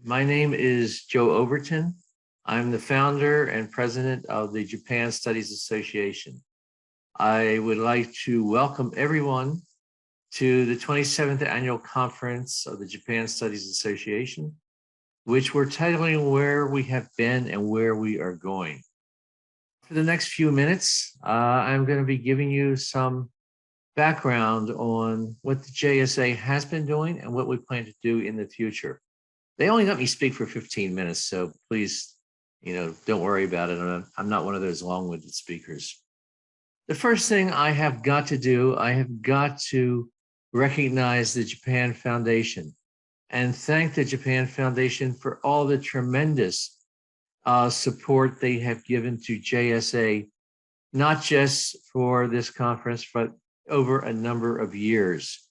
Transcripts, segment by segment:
My name is Joe Overton. I'm the founder and president of the Japan Studies Association. I would like to welcome everyone to the 27th Annual Conference of the Japan Studies Association, which we're titling Where We Have Been and Where We Are Going. For the next few minutes, I'm going to be giving you some background on what the JSA has been doing and what we plan to do in the future. They only let me speak for 15 minutes, so please, don't worry about it. I'm not one of those long-winded speakers. The first thing I have got to do, I have got to recognize the Japan Foundation and thank the Japan Foundation for all the tremendous support they have given to JSA, not just for this conference, but over a number of years.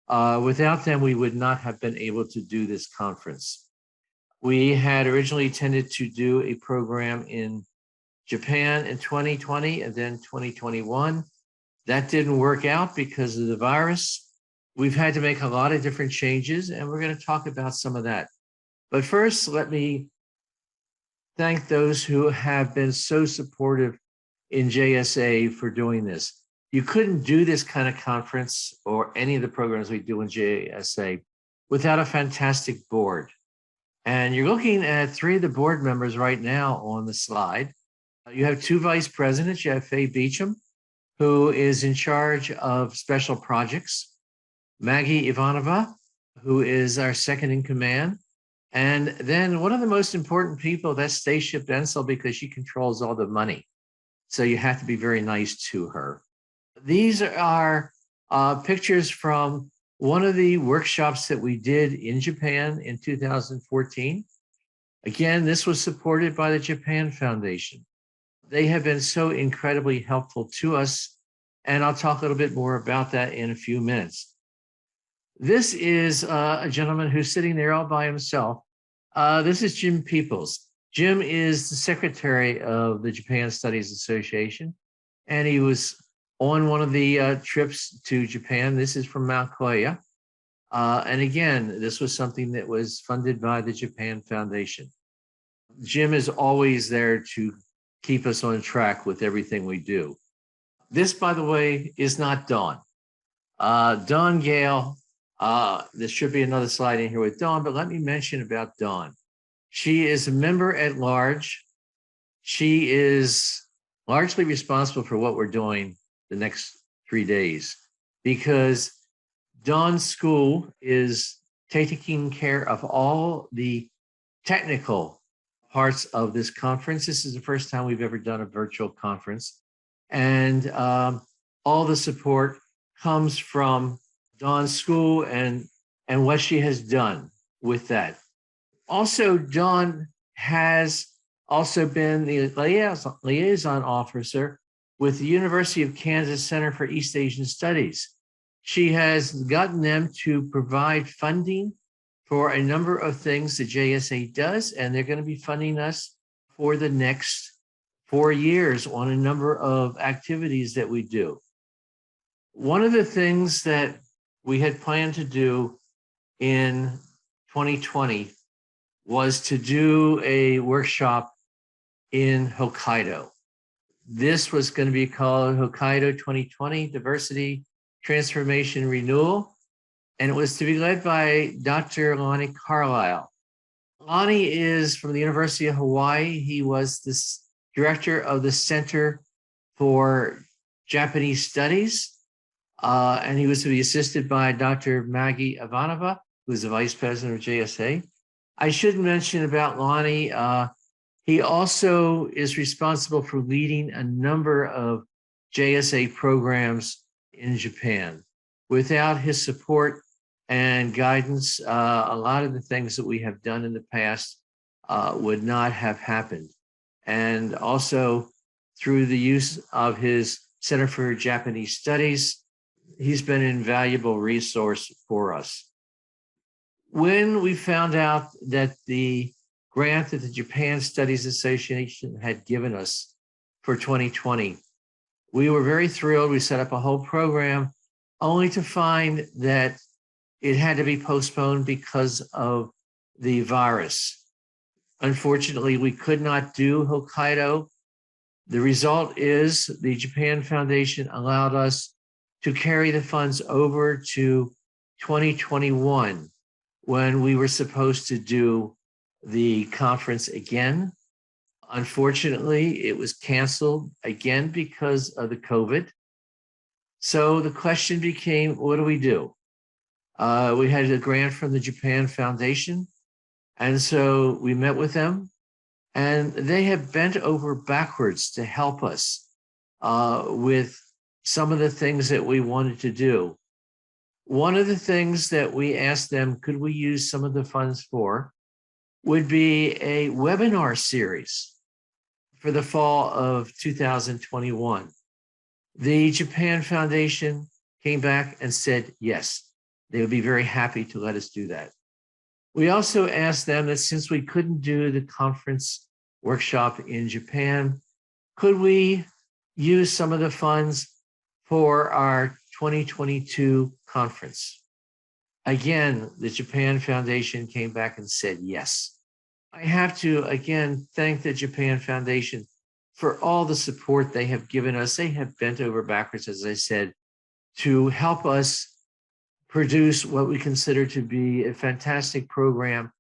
Without them, we would not have been able to do this conference. We had originally intended to do a program in Japan in 2020 and then 2021. That didn't work out because of the virus. We've had to make a lot of different changes, and we're going to talk about some of that. But first, let me thank those who have been so supportive in JSA for doing this. You couldn't do this kind of conference or any of the programs we do in JSA without a fantastic board. And you're looking at three of the board members right now on the slide. You have two vice presidents. You have Faye Beecham, who is in charge of special projects, Maggie Ivanova, who is our second in command, and then one of the most important people, that's Stacia Bensel, because she controls all the money. So you have to be very nice to her. These are pictures from one of the workshops that we did in Japan in 2014. Again, this was supported by the Japan Foundation. They have been so incredibly helpful to us, and I'll talk a little bit more about that in a few minutes. This is a gentleman who's sitting there all by himself. This is Jim Peoples. Jim is the secretary of the Japan Studies Association, and he was on one of the trips to Japan. This is from Mount Koya. And again, this was something that was funded by the Japan Foundation. Jim is always there to keep us on track with everything we do. This, by the way, is not Dawn. Dawn Gale, there should be another slide in here with Dawn, but let me mention about Dawn. She is a member at large. She is largely responsible for what we're doing the next 3 days, because Dawn's school is taking care of all the technical parts of this conference. This is the first time we've ever done a virtual conference, and all the support comes from Dawn's school and what she has done with that. Also, Dawn has also been the liaison officer with the University of Kansas Center for East Asian Studies. She has gotten them to provide funding for a number of things the JSA does, and they're going to be funding us for the next 4 years on a number of activities that we do. One of the things that we had planned to do in 2020 was to do a workshop in Hokkaido. This was going to be called Hokkaido 2020 Diversity, Transformation, Renewal, and it was to be led by Dr. Lonnie Carlisle. Lonnie is from the University of Hawaii. He was the director of the Center for Japanese Studies, and he was to be assisted by Dr. Maggie Ivanova, who is the vice president of JSA. I should mention about Lonnie, he also is responsible for leading a number of JSA programs in Japan. Without his support and guidance, a lot of the things that we have done in the past would not have happened. And also, through the use of his Center for Japanese Studies, he's been an invaluable resource for us. When we found out that the grant that the Japan Studies Association had given us for 2020, we were very thrilled. We set up a whole program only to find that it had to be postponed because of the virus. Unfortunately, we could not do Hokkaido. The result is the Japan Foundation allowed us to carry the funds over to 2021 when we were supposed to do the conference again. Unfortunately, it was canceled again because of the COVID. So the question became, what do we do? We had a grant from the Japan Foundation. And so we met with them, and they have bent over backwards to help us with some of the things that we wanted to do. One of the things that we asked them, could we use some of the funds for, would be a webinar series for the fall of 2021. The Japan Foundation came back and said, yes, they would be very happy to let us do that. We also asked them that since we couldn't do the conference workshop in Japan, could we use some of the funds for our 2022 conference? Again, the Japan Foundation came back and said yes. I have to, again, thank the Japan Foundation for all the support they have given us. They have bent over backwards, as I said, to help us produce what we consider to be a fantastic program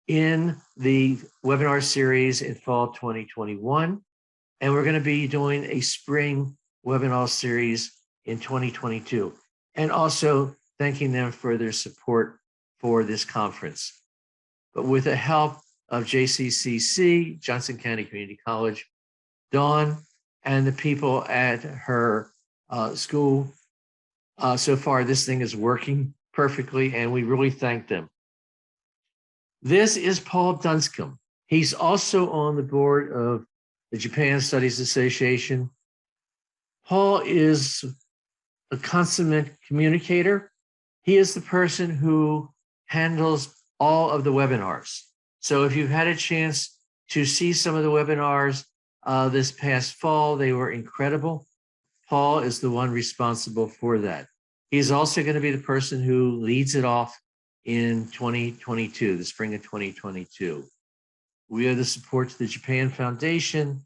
in the webinar series in fall 2021. And we're going to be doing a spring webinar series in 2022. And also thanking them for their support for this conference. But with the help of JCCC, Johnson County Community College, Dawn, and the people at her school, so far, this thing is working perfectly, and we really thank them. This is Paul Dunscombe. He's also on the board of the Japan Studies Association. Paul is a consummate communicator. He is the person who handles all of the webinars. So if you've had a chance to see some of the webinars this past fall, they were incredible. Paul is the one responsible for that. He's also going to be the person who leads it off in 2022, the spring of 2022. We owe the support to the Japan Foundation,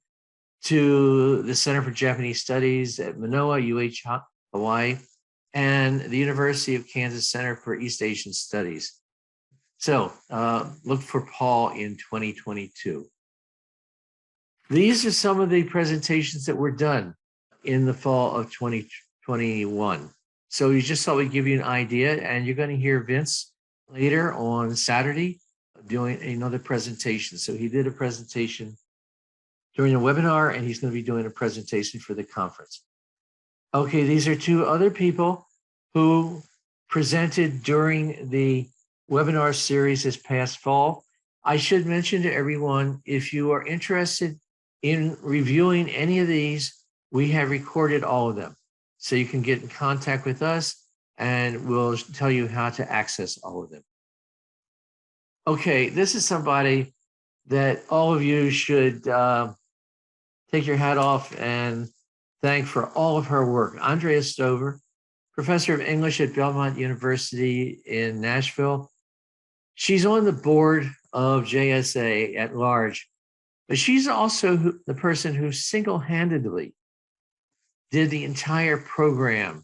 to the Center for Japanese Studies at Manoa, Hawaii, and the University of Kansas Center for East Asian Studies. So look for Paul in 2022. These are some of the presentations that were done in the fall of 2021. So you just thought we'd give you an idea, and you're going to hear Vince later on Saturday doing another presentation. So he did a presentation during a webinar, and he's going to be doing a presentation for the conference. Okay, these are two other people who presented during the webinar series this past fall. I should mention to everyone, if you are interested in reviewing any of these, we have recorded all of them. So you can get in contact with us and we'll tell you how to access all of them. Okay, this is somebody that all of you should take your hat off and thank for all of her work. Andrea Stover, professor of English at Belmont University in Nashville. She's on the board of JSA at large, but she's also the person who single-handedly did the entire program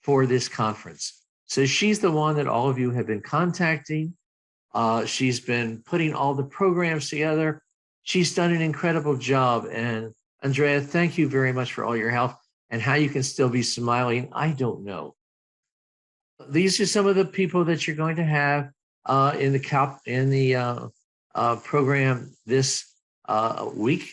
for this conference. So she's the one that all of you have been contacting. She's been putting all the programs together. She's done an incredible job. And Andrea, thank you very much for all your help. And how you can still be smiling, I don't know. These are some of the people that you're going to have in the program this week.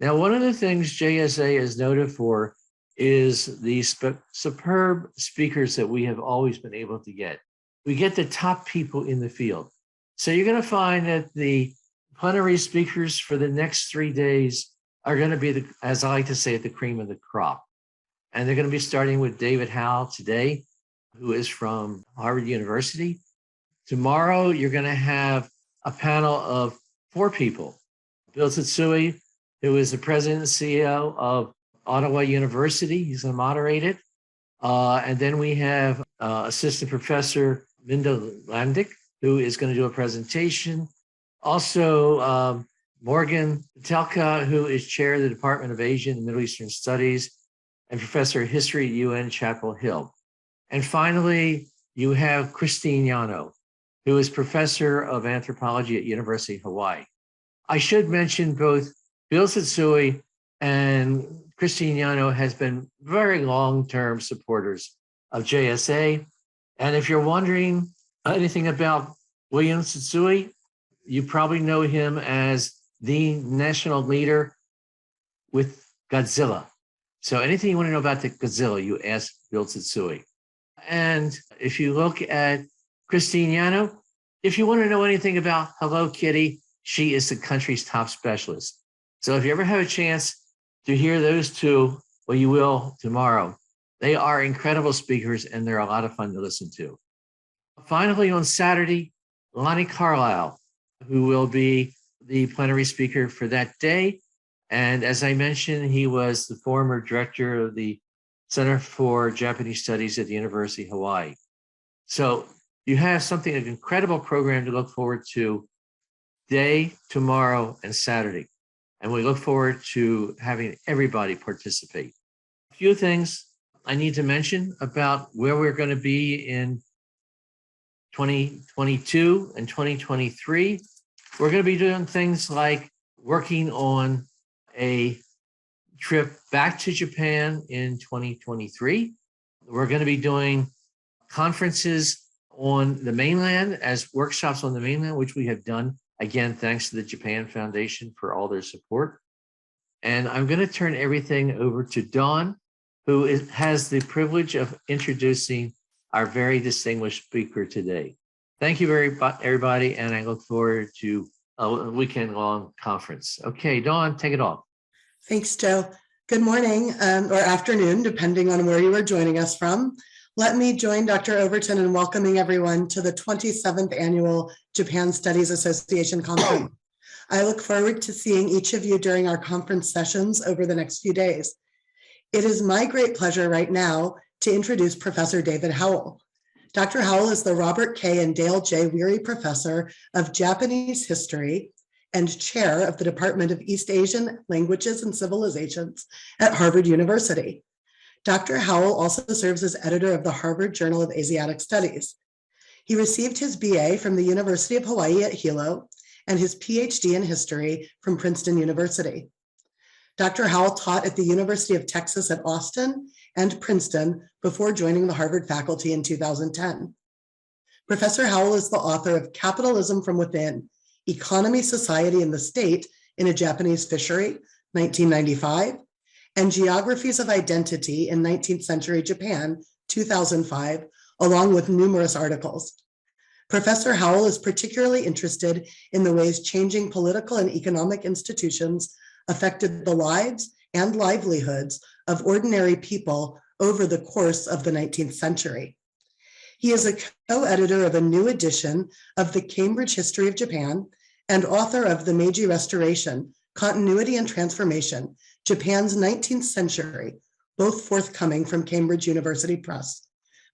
Now, one of the things JSA is noted for is the superb speakers that we have always been able to get. We get the top people in the field. So you're going to find that the plenary speakers for the next 3 days are going to be, as I like to say, the cream of the crop. And they're going to be starting with David Howell today, who is from Harvard University. Tomorrow, you're going to have a panel of 4 people. Bill Tsutsui, who is the president and CEO of Ottawa University. He's going to moderate it. And then we have Assistant Professor Minda Landick. who is going to do a presentation. Also, Morgan Telka, who is chair of the Department of Asian and Middle Eastern Studies and professor of history at UN Chapel Hill. And finally, you have Christine Yano, who is professor of anthropology at University of Hawai'i. I should mention both Bill Tsutsui and Christine Yano has been very long-term supporters of JSA. And if you're wondering anything about William Tsutsui, you probably know him as the national leader with Godzilla. So anything you want to know about the Godzilla, you ask Bill Tsutsui. And if you look at Christine Yano, if you want to know anything about Hello Kitty, she is the country's top specialist. So if you ever have a chance to hear those two, well, you will tomorrow. They are incredible speakers and they're a lot of fun to listen to. Finally, on Saturday, Lonnie Carlisle, who will be the plenary speaker for that day. And as I mentioned, he was the former director of the Center for Japanese Studies at the University of Hawaii. So you have something, an incredible program to look forward to today, tomorrow, and Saturday. And we look forward to having everybody participate. A few things I need to mention about where we're going to be in 2022 and 2023. We're going to be doing things like working on a trip back to Japan in 2023. We're going to be doing conferences on the mainland as workshops on the mainland, which we have done, again, thanks to the Japan Foundation for all their support. And I'm going to turn everything over to Dawn, who has the privilege of introducing our very distinguished speaker today. Thank you everybody, and I look forward to a weekend-long conference. Okay, Dawn, take it off. Thanks, Joe. Good morning or afternoon, depending on where you are joining us from. Let me join Dr. Overton in welcoming everyone to the 27th Annual Japan Studies Association Conference. I look forward to seeing each of you during our conference sessions over the next few days. It is my great pleasure right now to introduce Professor David Howell. Dr. Howell is the Robert K. and Dale J. Weary Professor of Japanese History and Chair of the Department of East Asian Languages and Civilizations at Harvard University. Dr. Howell also serves as editor of the Harvard Journal of Asiatic Studies. He received his BA from the University of Hawaii at Hilo and his PhD in history from Princeton University. Dr. Howell taught at the University of Texas at Austin and Princeton before joining the Harvard faculty in 2010. Professor Howell is the author of Capitalism from Within, Economy, Society, and the State in a Japanese Fishery, 1995, and Geographies of Identity in 19th-Century Japan, 2005, along with numerous articles. Professor Howell is particularly interested in the ways changing political and economic institutions affected the lives and livelihoods of ordinary people over the course of the 19th century. He is a co-editor of a new edition of the Cambridge History of Japan and author of The Meiji Restoration, Continuity and Transformation, Japan's 19th Century, both forthcoming from Cambridge University Press.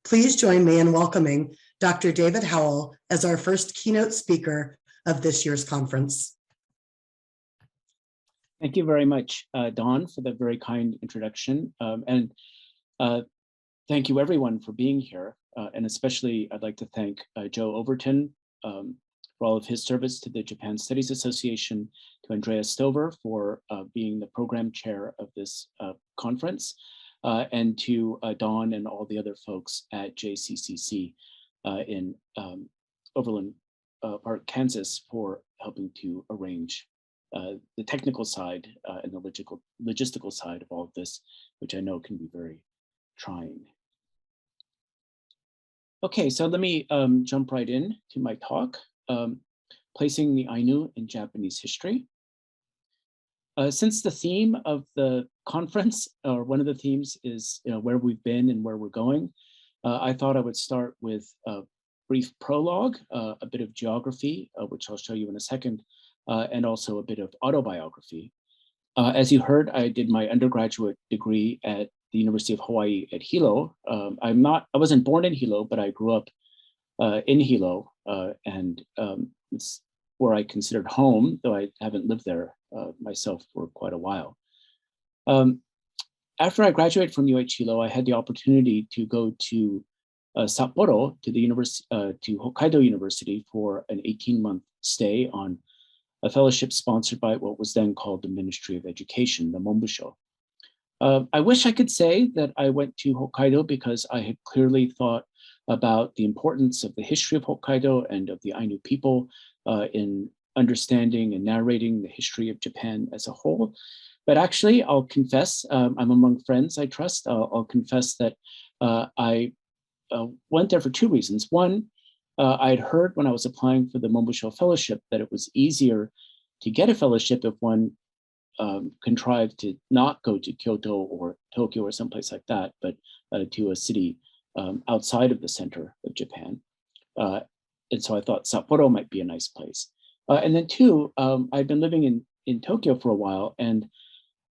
Please join me in welcoming Dr. David Howell as our first keynote speaker of this year's conference. Thank you very much, Dawn, for the very kind introduction. And thank you everyone for being here. And especially I'd like to thank Joe Overton for all of his service to the Japan Studies Association, to Andrea Stover for being the program chair of this conference, and to Dawn and all the other folks at JCCC in Overland Park, Kansas, for helping to arrange the technical side and the logistical side of all of this, which I know can be very trying. Okay, so let me jump right in to my talk, placing the Ainu in Japanese history. Since the theme of the conference, or one of the themes, is where we've been and where we're going, I thought I would start with a brief prologue, a bit of geography, which I'll show you in a second, and also a bit of autobiography. As you heard, I did my undergraduate degree at the University of Hawaii at Hilo. I wasn't born in Hilo, but I grew up in Hilo, and it's where I considered home, though I haven't lived there myself for quite a while. After I graduated from UH Hilo, I had the opportunity to go to Sapporo, to the to Hokkaido University for an 18-month stay on a fellowship sponsored by what was then called the Ministry of Education, the Monbusho. I wish I could say that I went to Hokkaido because I had clearly thought about the importance of the history of Hokkaido and of the Ainu people in understanding and narrating the history of Japan as a whole. But actually, I'll confess, I'm among friends I trust, I'll confess that I went there for two reasons. One, I'd heard when I was applying for the Monbusho Fellowship that it was easier to get a fellowship if one contrived to not go to Kyoto or Tokyo or someplace like that, but to a city outside of the center of Japan. And so I thought Sapporo might be a nice place. And then two, I'd been living in Tokyo for a while, and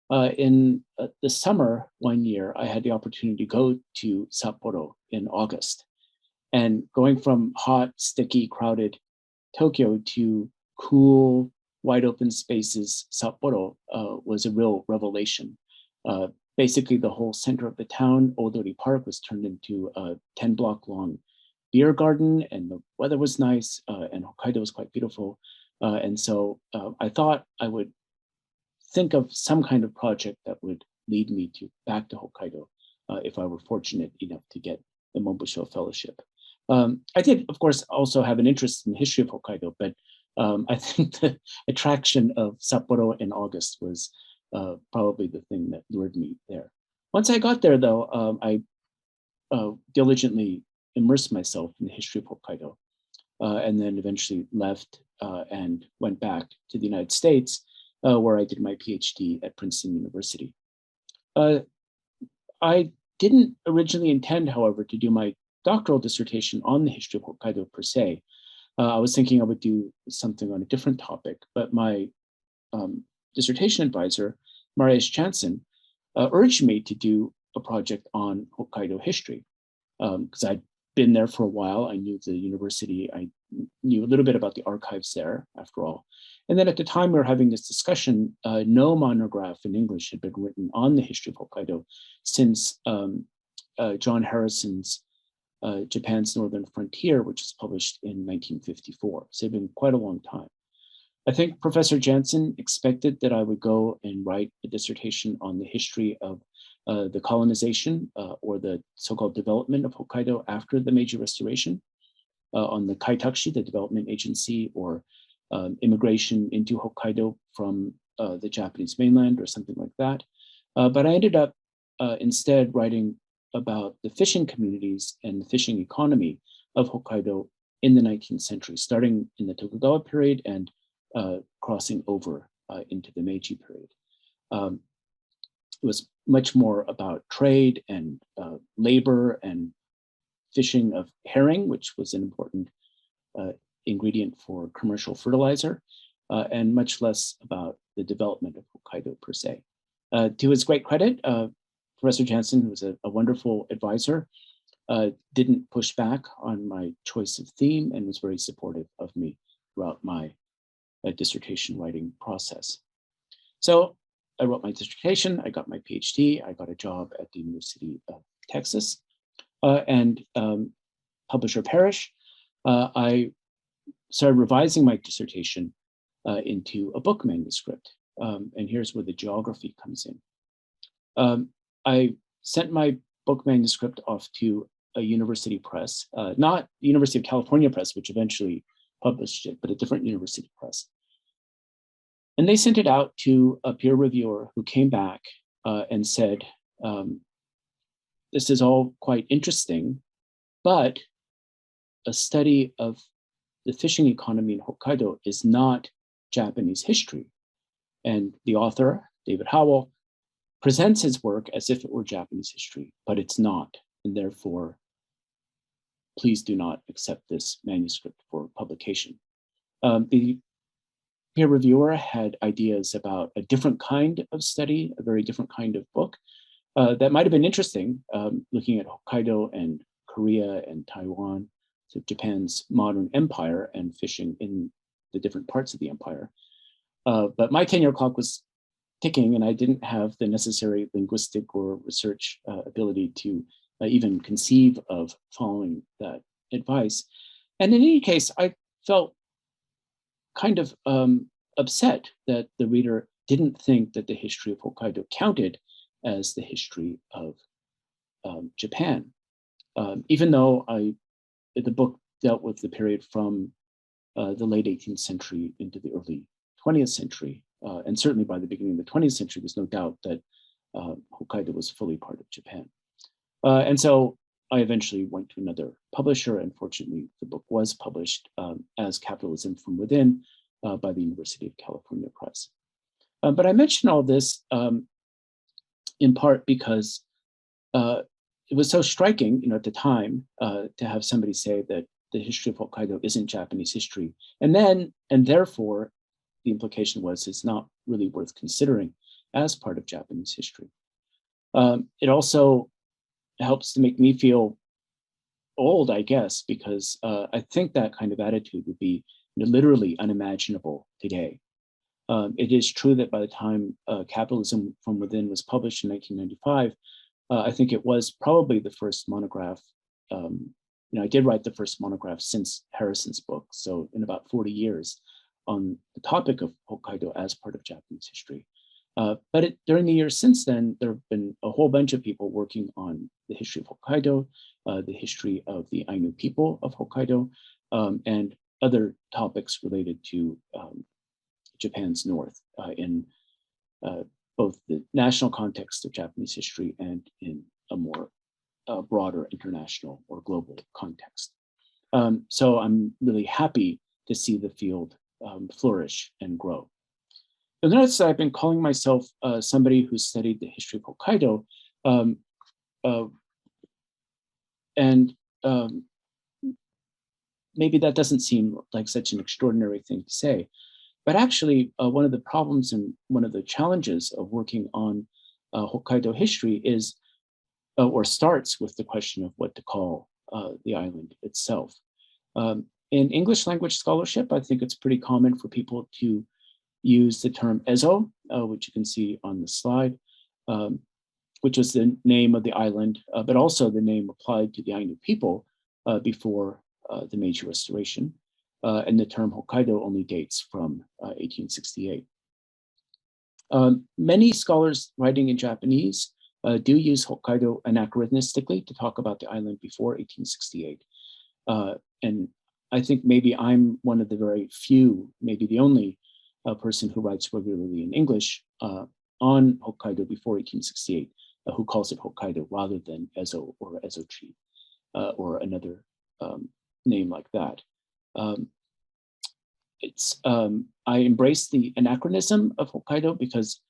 in the summer one year, I had the opportunity to go to Sapporo in August. And going from hot, sticky, crowded Tokyo to cool, wide open spaces, Sapporo was a real revelation. Basically, the whole center of the town, Odori Park, was turned into a 10-block long beer garden, and the weather was nice, and Hokkaido was quite beautiful. And so I thought I would think of some kind of project that would lead me back to Hokkaido if I were fortunate enough to get the Monbusho Fellowship. I did, of course, also have an interest in the history of Hokkaido, but I think the attraction of Sapporo in August was probably the thing that lured me there. Once I got there, though, I diligently immersed myself in the history of Hokkaido, and then eventually left and went back to the United States, where I did my PhD at Princeton University. I didn't originally intend, however, to do my doctoral dissertation on the history of Hokkaido per se. I was thinking I would do something on a different topic, but my dissertation advisor, Marius Jansen, urged me to do a project on Hokkaido history because I'd been there for a while. I knew the university. I knew a little bit about the archives there, after all. And then at the time we were having this discussion, no monograph in English had been written on the history of Hokkaido since John Harrison's Japan's Northern Frontier, which was published in 1954. So it's been quite a long time. I think Professor Jansen expected that I would go and write a dissertation on the history of the colonization or the so-called development of Hokkaido after the Meiji Restoration, on the Kaitakushi, the development agency, or immigration into Hokkaido from the Japanese mainland or something like that. But I ended up instead writing about the fishing communities and the fishing economy of Hokkaido in the 19th century, starting in the Tokugawa period and crossing over into the Meiji period. It was much more about trade and labor and fishing of herring, which was an important ingredient for commercial fertilizer, and much less about the development of Hokkaido per se. To his great credit, Professor Jansen, who was a wonderful advisor, didn't push back on my choice of theme and was very supportive of me throughout my dissertation writing process. So I wrote my dissertation, I got my PhD, I got a job at the University of Texas, and publisher perish, I started revising my dissertation into a book manuscript. And here's where the geography comes in. I sent my book manuscript off to a university press, not the University of California Press, which eventually published it, but a different university press. And they sent it out to a peer reviewer who came back and said, this is all quite interesting, but a study of the fishing economy in Hokkaido is not Japanese history. And the author, David Howell, presents his work as if it were Japanese history, but it's not. And therefore, please do not accept this manuscript for publication. The peer reviewer had ideas about a different kind of study, a very different kind of book that might have been interesting, looking at Hokkaido and Korea and Taiwan Japan's modern empire and fishing in the different parts of the empire. But my tenure clock was ticking, and I didn't have the necessary linguistic or research ability to even conceive of following that advice. And in any case, I felt kind of upset that the reader didn't think that the history of Hokkaido counted as the history of Japan, even though the book dealt with the period from the late 18th century into the early 20th century. And certainly by the beginning of the 20th century, there's no doubt that Hokkaido was fully part of Japan. And so I eventually went to another publisher, and fortunately the book was published as Capitalism from Within by the University of California Press. But I mention all this in part because it was so striking, at the time, to have somebody say that the history of Hokkaido isn't Japanese history. And therefore, the implication was it's not really worth considering as part of Japanese history. It also helps to make me feel old, I guess, because I think that kind of attitude would be literally unimaginable today. It is true that by the time Capitalism from Within was published in 1995, I think it was probably the first monograph. I did write the first monograph since Harrison's book, so in about 40 years, on the topic of Hokkaido as part of Japanese history. But during the years since then, there have been a whole bunch of people working on the history of Hokkaido, the history of the Ainu people of Hokkaido, and other topics related to Japan's north in both the national context of Japanese history and in a more broader international or global context. So I'm really happy to see the field flourish and grow. You'll notice that I've been calling myself somebody who studied the history of Hokkaido, and maybe that doesn't seem like such an extraordinary thing to say, but actually one of the problems and one of the challenges of working on Hokkaido history is, or starts with the question of what to call the island itself. In English language scholarship, I think it's pretty common for people to use the term Ezo, which you can see on the slide, which was the name of the island, but also the name applied to the Ainu people before the Meiji Restoration. And the term Hokkaido only dates from 1868. Many scholars writing in Japanese do use Hokkaido anachronistically to talk about the island before 1868. And I think maybe I'm one of the very few, maybe the only person who writes regularly in English on Hokkaido before 1868, who calls it Hokkaido rather than Ezo or Ezochi or another name like that. I embrace the anachronism of Hokkaido because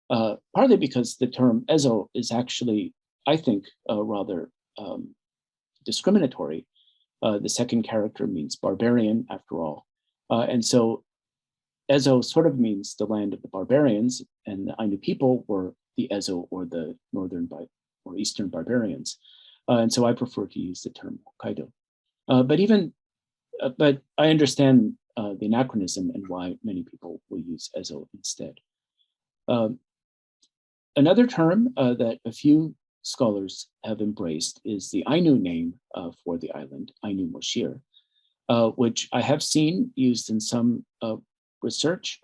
partly because the term Ezo is actually, I think, rather discriminatory. The second character means barbarian, after all. And so Ezo sort of means the land of the barbarians, and the Ainu people were the Ezo, or the northern or eastern barbarians. And so I prefer to use the term Hokkaido. But I understand the anachronism and why many people will use Ezo instead. Another term that a few scholars have embraced is the Ainu name for the island, Ainu Moshir, which I have seen used in some research,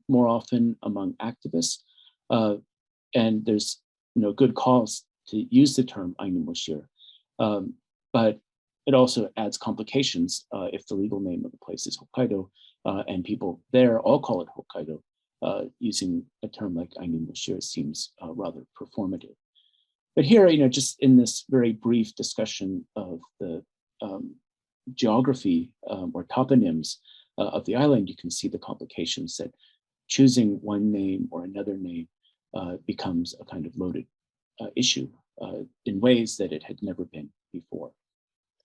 more often among activists. And there's good cause to use the term Ainu Moshir. But it also adds complications if the legal name of the place is Hokkaido, and people there all call it Hokkaido. Using a term like Ainu Moshir seems rather performative. But here, just in this very brief discussion of the geography or toponyms of the island, you can see the complications that choosing one name or another name becomes a kind of loaded issue in ways that it had never been before.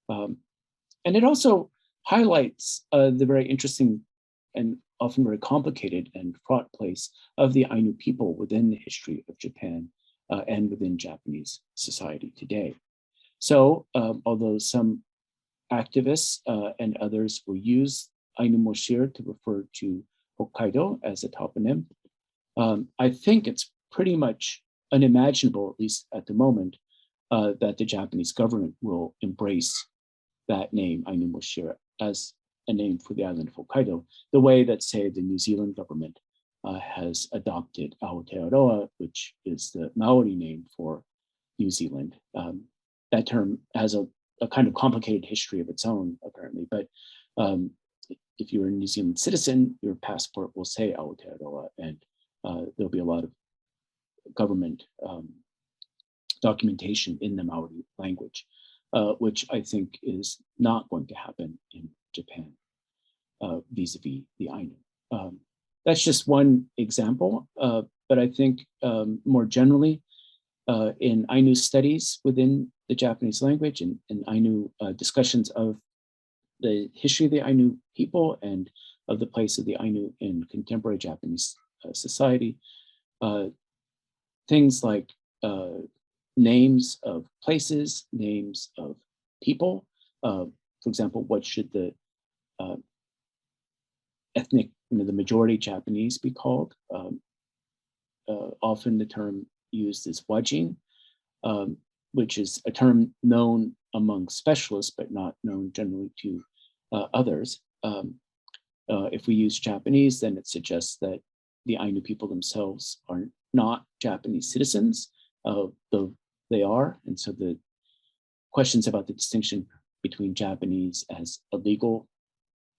And it also highlights the very interesting and often very complicated and fraught place of the Ainu people within the history of Japan and within Japanese society today. So although some activists and others will use Ainu Moshir to refer to Hokkaido as a toponym. I think it's pretty much unimaginable, at least at the moment, that the Japanese government will embrace that name, Ainu Moshir, as a name for the island of Hokkaido, the way that, say, the New Zealand government has adopted Aotearoa, which is the Maori name for New Zealand. That term has a kind of complicated history of its own, apparently, but if you're a New Zealand citizen, your passport will say Aotearoa, and there'll be a lot of government documentation in the Maori language, which I think is not going to happen in Japan vis-a-vis the Ainu. That's just one example, but I think more generally in Ainu studies within the Japanese language and Ainu discussions of the history of the Ainu people and of the place of the Ainu in contemporary Japanese society, things like names of places, names of people. For example, what should the ethnic, the majority Japanese be called? Often the term used is wajin, which is a term known among specialists, but not known generally to others. If we use Japanese, then it suggests that the Ainu people themselves are not Japanese citizens, though they are. And so the questions about the distinction between Japanese as a legal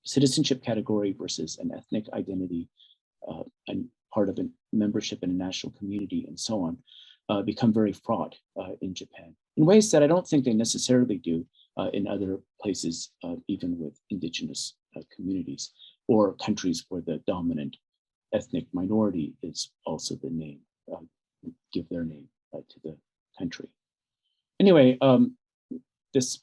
citizenship category versus an ethnic identity and part of a membership in a national community and so on become very fraught in Japan in ways that I don't think they necessarily do in other places, even with indigenous communities or countries where the dominant ethnic minority is also the name, give their name to the country. Anyway, this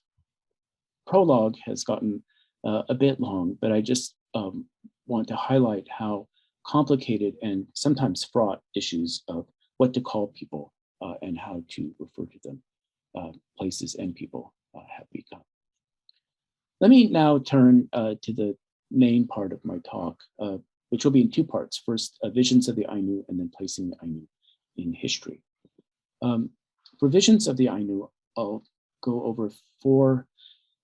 prologue has gotten a bit long, but I just want to highlight how complicated and sometimes fraught issues of what to call people and how to refer to them, places and people have become. Let me now turn to the main part of my talk, which will be in two parts. First, visions of the Ainu, and then placing the Ainu in history. For visions of the Ainu, I'll go over four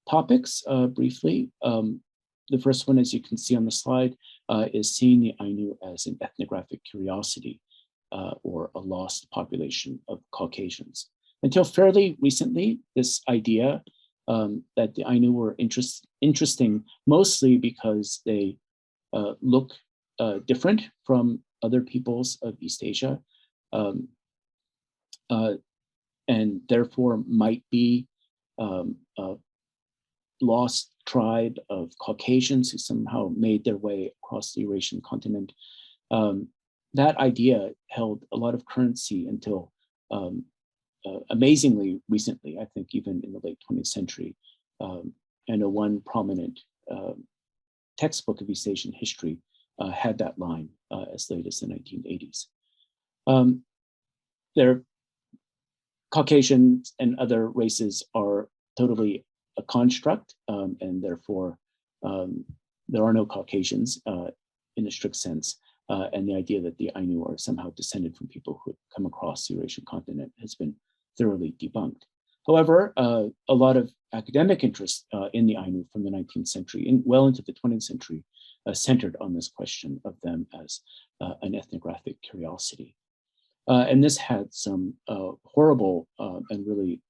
topics briefly. The first one, as you can see on the slide, is seeing the Ainu as an ethnographic curiosity or a lost population of Caucasians. Until fairly recently, this idea that the Ainu were interesting mostly because they look different from other peoples of East Asia, and therefore might be a lost tribe of Caucasians who somehow made their way across the Eurasian continent. That idea held a lot of currency until amazingly recently, I think even in the late 20th century. I know one prominent textbook of East Asian history had that line as late as the 1980s. Caucasians and other races are totally a construct, and therefore there are no Caucasians in a strict sense. And the idea that the Ainu are somehow descended from people who had come across the Eurasian continent has been thoroughly debunked. However, a lot of academic interest in the Ainu from the 19th century and well into the 20th century centered on this question of them as an ethnographic curiosity. And this had some horrible and really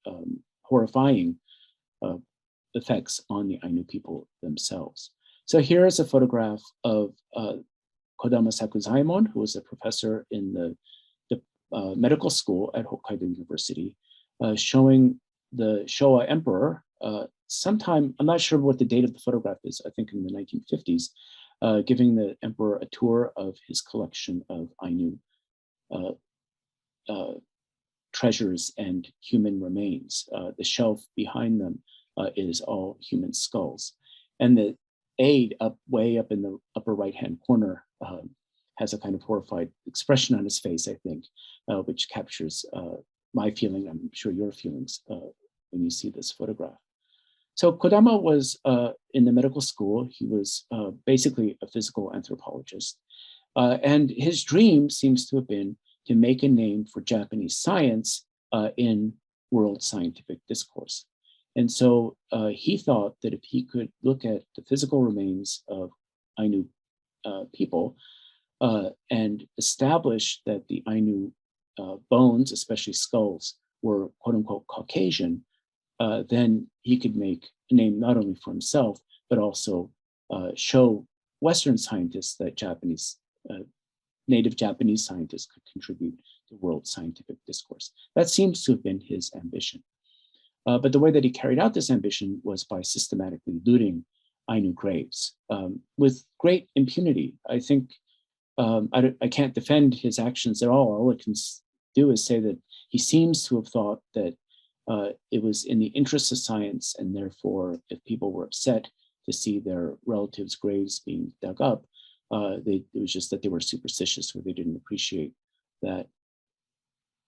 horrifying effects on the Ainu people themselves. So here is a photograph of Kodama Sakuzaimon, who was a professor in the medical school at Hokkaido University, showing the Showa emperor sometime, I'm not sure what the date of the photograph is, I think in the 1950s, giving the emperor a tour of his collection of Ainu treasures and human remains. The shelf behind them is all human skulls. And the aide way up in the upper right-hand corner has a kind of horrified expression on his face, I think, which captures my feeling, I'm sure your feelings, when you see this photograph. So Kodama was in the medical school. He was basically a physical anthropologist. And his dream seems to have been to make a name for Japanese science in world scientific discourse. And so he thought that if he could look at the physical remains of Ainu people and establish that the Ainu bones, especially skulls, were quote unquote Caucasian, then he could make a name not only for himself, but also show Western scientists that native Japanese scientists could contribute to world scientific discourse. That seems to have been his ambition. But the way that he carried out this ambition was by systematically looting Ainu graves with great impunity. I think I can't defend his actions at all. All I can do is say that he seems to have thought that it was in the interest of science, and therefore, if people were upset to see their relatives' graves being dug up, it was just that they were superstitious, or they didn't appreciate that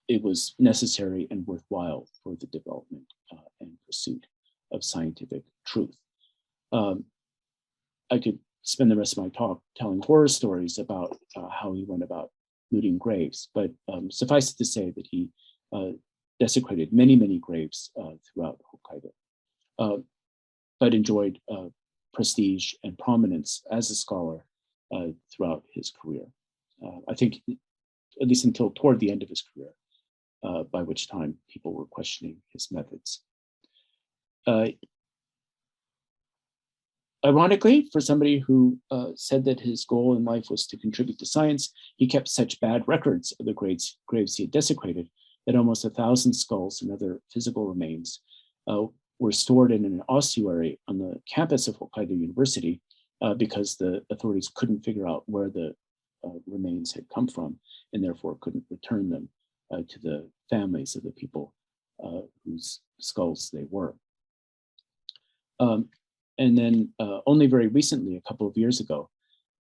it was necessary and worthwhile for the development and pursuit of scientific truth. I could spend the rest of my talk telling horror stories about how he went about looting graves, but suffice it to say that he desecrated many, many graves throughout Hokkaido, but enjoyed prestige and prominence as a scholar throughout his career. I think, at least until toward the end of his career, by which time people were questioning his methods. Ironically, for somebody who said that his goal in life was to contribute to science, he kept such bad records of the graves he had desecrated that almost 1,000 skulls and other physical remains were stored in an ossuary on the campus of Hokkaido University because the authorities couldn't figure out where the remains had come from, and therefore couldn't return them to the families of the people whose skulls they were. And then only very recently, a couple of years ago,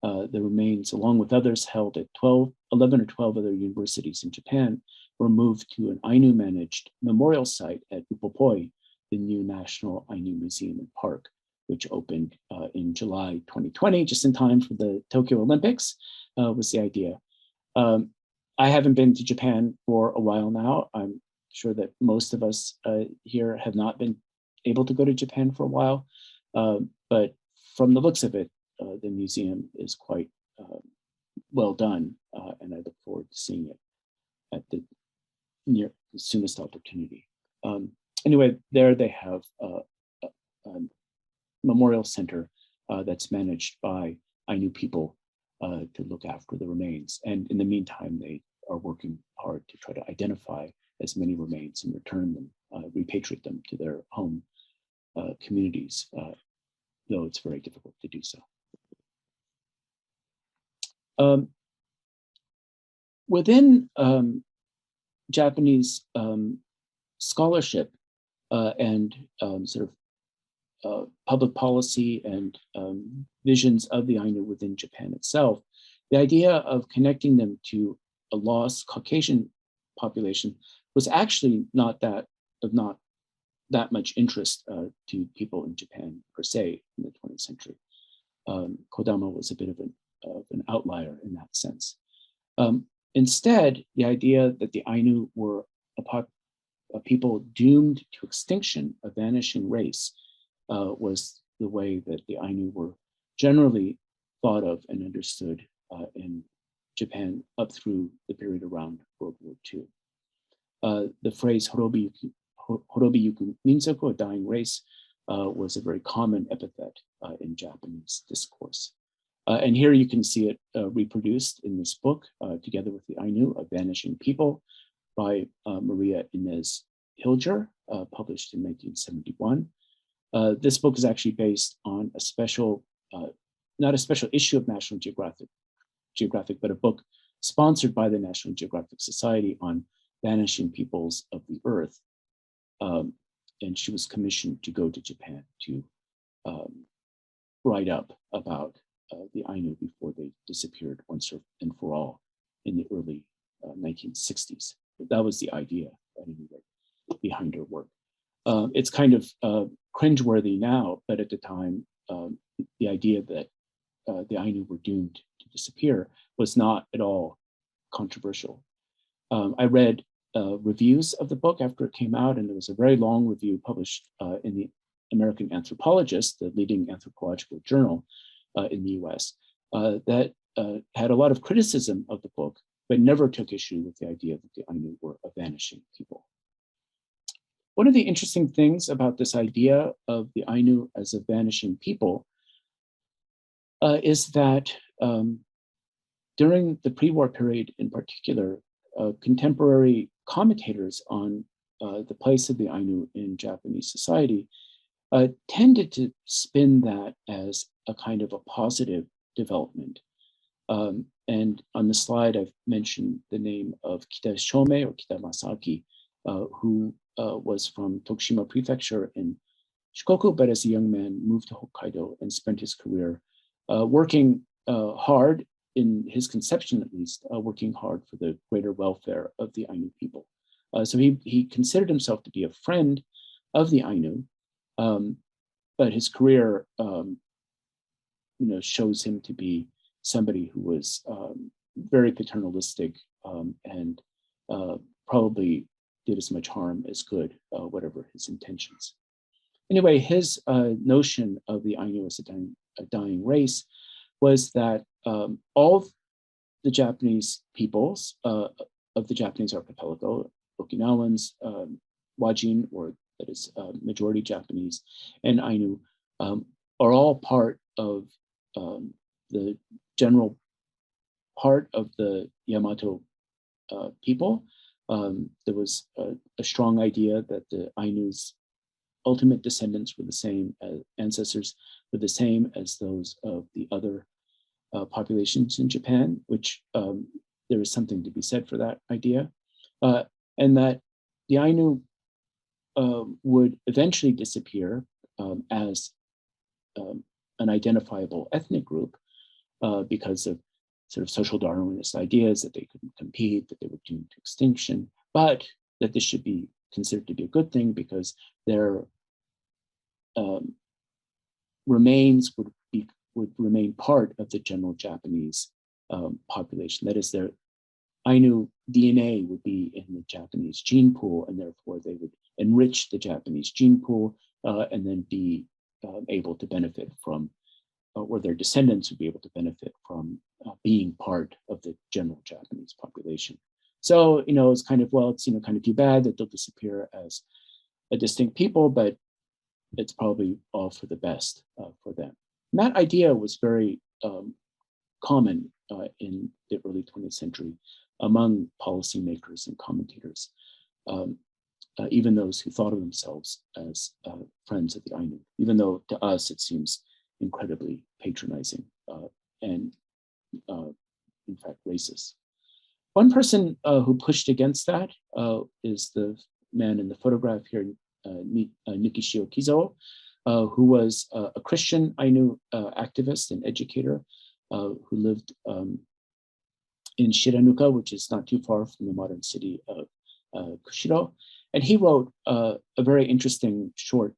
the remains, along with others held at 11 or 12 other universities in Japan, were moved to an Ainu-managed memorial site at Upopoi, the new National Ainu Museum and Park, which opened in July 2020, just in time for the Tokyo Olympics, was the idea. I haven't been to Japan for a while now. I'm sure that most of us here have not been able to go to Japan for a while. But from the looks of it, the museum is quite well done, and I look forward to seeing it at the soonest opportunity. Anyway, there they have a memorial center that's managed by Ainu people to look after the remains. And in the meantime, they are working hard to try to identify as many remains and return them, repatriate them to their home communities, though it's very difficult to do so. Within Japanese scholarship and sort of public policy and visions of the Ainu within Japan itself, the idea of connecting them to a lost Caucasian population was actually not that much interest to people in Japan per se in the 20th century. Kodama was a bit of an outlier in that sense. Instead, the idea that the Ainu were a people doomed to extinction, a vanishing race, was the way that the Ainu were generally thought of and understood in Japan up through the period around World War II. The phrase Horobiyuku Minzoku, a dying race, was a very common epithet in Japanese discourse. And here you can see it reproduced in this book, together with the Ainu, A Vanishing People, by Maria Inez Hilger, published in 1971. This book is actually based on a special, not a special issue of National Geographic, but a book sponsored by the National Geographic Society on vanishing peoples of the earth. And she was commissioned to go to Japan to write up about the Ainu before they disappeared once and for all in the early 1960s. That was the idea, at any rate, behind her work. It's kind of cringeworthy now, but at the time, the idea that the Ainu were doomed to disappear was not at all controversial. I read reviews of the book after it came out, and there was a very long review published in the American Anthropologist, the leading anthropological journal in the US, that had a lot of criticism of the book, but never took issue with the idea that the Ainu were a vanishing people. One of the interesting things about this idea of the Ainu as a vanishing people is that during the pre-war period in particular, contemporary commentators on the place of the Ainu in Japanese society tended to spin that as a kind of a positive development. And on the slide, I've mentioned the name of Kita Shome or Kita Masaki, who was from Tokushima Prefecture in Shikoku, but as a young man moved to Hokkaido and spent his career working hard, in his conception at least, working hard for the greater welfare of the Ainu people. So he considered himself to be a friend of the Ainu, but his career shows him to be somebody who was very paternalistic and probably did as much harm as good, whatever his intentions. Anyway, his notion of the Ainu as a dying race was that all the Japanese peoples of the Japanese archipelago, Okinawans, Wajin, or that is majority Japanese, and Ainu, are all part of the general part of the Yamato people. There was a strong idea that the Ainu's ultimate descendants were the same, ancestors were the same as those of the other populations in Japan, which there is something to be said for that idea, and that the Ainu would eventually disappear as an identifiable ethnic group because of sort of social Darwinist ideas that they couldn't compete, that they were doomed to extinction, but that this should be considered to be a good thing because their remains would remain part of the general Japanese population. That is, their Ainu DNA would be in the Japanese gene pool, and therefore they would enrich the Japanese gene pool and then be able to benefit from, or their descendants would be able to benefit from being part of the general Japanese population. So, it's kind of, well, it's, kind of too bad that they'll disappear as a distinct people, but it's probably all for the best for them. And that idea was very common in the early 20th century among policymakers and commentators, even those who thought of themselves as friends of the Ainu, even though to us it seems incredibly patronizing and in fact racist. One person who pushed against that is the man in the photograph here, Nikishio Kizo, who was a Christian Ainu activist and educator who lived in Shiranuka, which is not too far from the modern city of Kushiro. And he wrote a very interesting short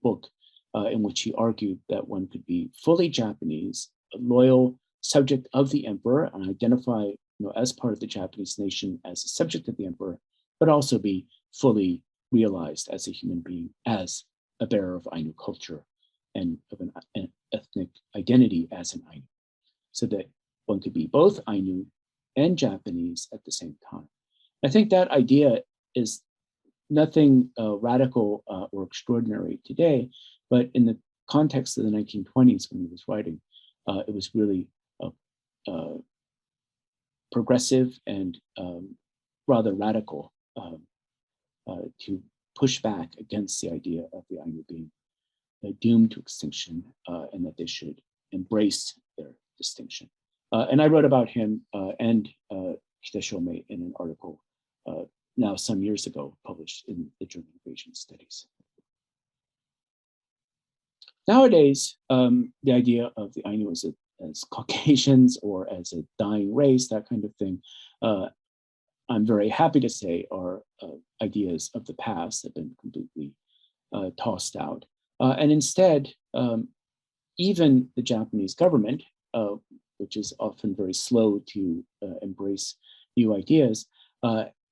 book in which he argued that one could be fully Japanese, a loyal subject of the emperor, and identify as part of the Japanese nation as a subject of the emperor, but also be fully realized as a human being, as a bearer of Ainu culture and of an ethnic identity as an Ainu, so that one could be both Ainu and Japanese at the same time. I think that idea is nothing radical or extraordinary today, but in the context of the 1920s when he was writing, it was really progressive and rather radical to push back against the idea of the Ainu being doomed to extinction and that they should embrace their distinction. And I wrote about him and Kitashome in an article now some years ago published in the Journal of Asian Studies. Nowadays, the idea of the Ainu as Caucasians or as a dying race, that kind of thing, I'm very happy to say are ideas of the past that have been completely tossed out. And instead, even the Japanese government, which is often very slow to embrace new ideas,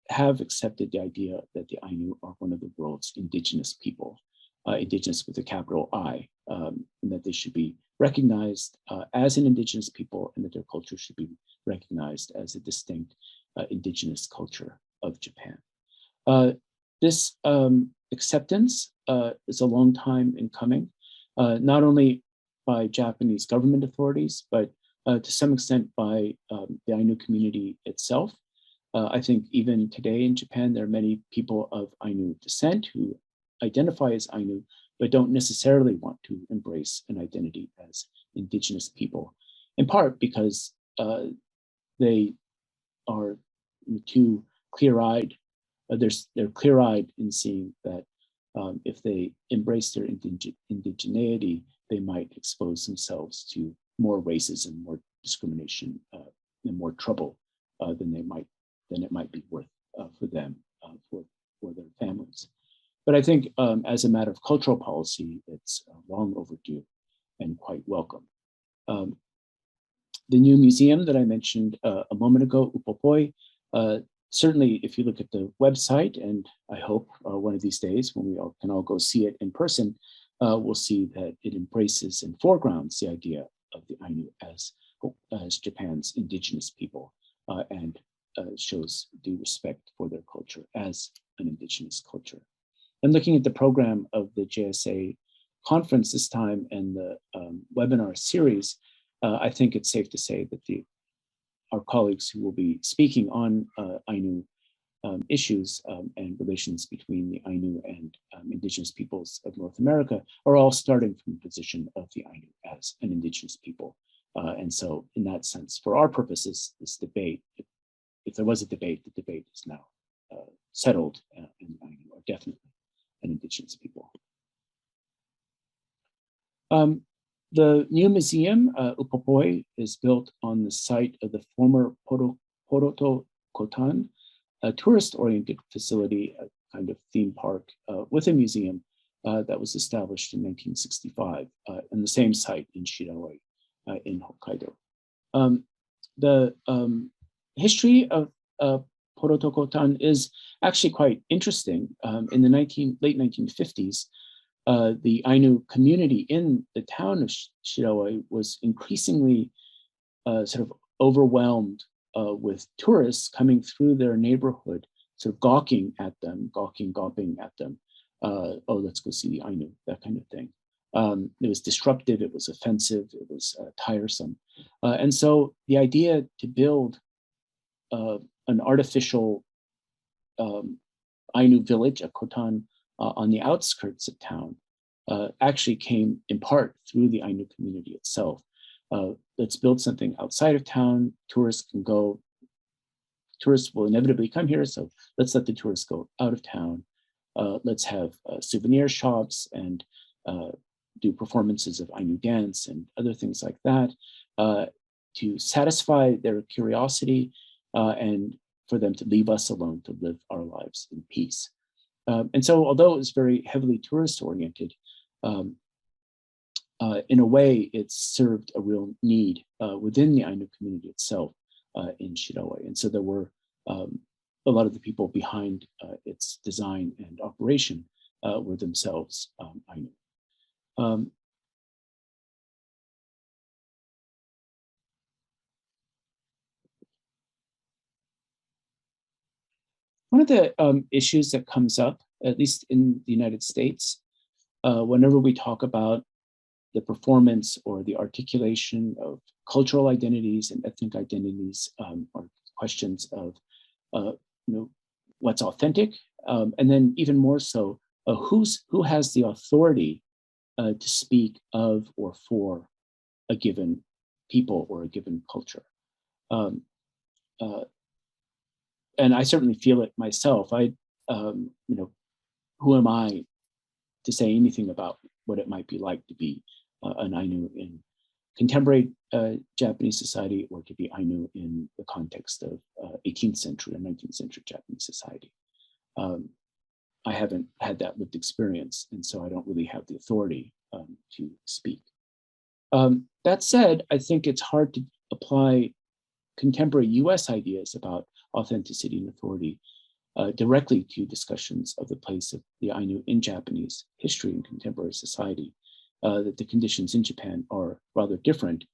have accepted the idea that the Ainu are one of the world's indigenous people, indigenous with a capital I, and that they should be recognized as an indigenous people, and that their culture should be recognized as a distinct indigenous culture of Japan. This acceptance is a long time in coming, not only by Japanese government authorities, but to some extent by the Ainu community itself. I think even today in Japan, there are many people of Ainu descent who identify as Ainu, but don't necessarily want to embrace an identity as indigenous people, in part because they are too clear-eyed. They're clear-eyed in seeing that if they embrace their indigeneity, they might expose themselves to more racism, more discrimination, and more trouble than it might be worth for them, for their families. But I think as a matter of cultural policy, it's long overdue and quite welcome. The new museum that I mentioned a moment ago, Upopoi, certainly if you look at the website, and I hope one of these days when we can all go see it in person, we'll see that it embraces and foregrounds the idea of the Ainu as Japan's indigenous people, and shows due respect for their culture as an indigenous culture. And looking at the program of the JSA conference this time and the webinar series, I think it's safe to say that our colleagues who will be speaking on Ainu issues and relations between the Ainu and indigenous peoples of North America are all starting from the position of the Ainu as an indigenous people. And so in that sense, for our purposes, this debate, if there was a debate, the debate is now settled, and Ainu are definitely an indigenous people. The new museum, Upopoi, is built on the site of the former Poroto Kotan, a tourist-oriented facility, a kind of theme park with a museum that was established in 1965 on the same site in Shiraoi in Hokkaido. The history of Poroto Kotan is actually quite interesting. In the late 1950s, the Ainu community in the town of Shiraoi was increasingly sort of overwhelmed with tourists coming through their neighborhood, sort of gawping at them. Oh, let's go see the Ainu, that kind of thing. It was disruptive, it was offensive, it was tiresome. And so the idea to build an artificial Ainu village, a kotan, on the outskirts of town, actually came in part through the Ainu community itself. Let's build something outside of town. Tourists can go. Tourists will inevitably come here, so let's let the tourists go out of town. Let's have souvenir shops and do performances of Ainu dance and other things like that to satisfy their curiosity and for them to leave us alone to live our lives in peace. And so, although it was very heavily tourist-oriented, in a way, it served a real need within the Ainu community itself in Shiraoi. And so there were a lot of the people behind its design and operation were themselves Ainu. One of the issues that comes up, at least in the United States, whenever we talk about the performance or the articulation of cultural identities and ethnic identities, or questions of what's authentic, and then even more so, who has the authority to speak of or for a given people or a given culture. And I certainly feel it myself. Who am I to say anything about what it might be like to be an Ainu in contemporary Japanese society, or to be Ainu in the context of 18th century or 19th century Japanese society. I haven't had that lived experience, and so I don't really have the authority to speak. That said, I think it's hard to apply contemporary US ideas about authenticity and authority directly to discussions of the place of the Ainu in Japanese history and contemporary society, that the conditions in Japan are rather different,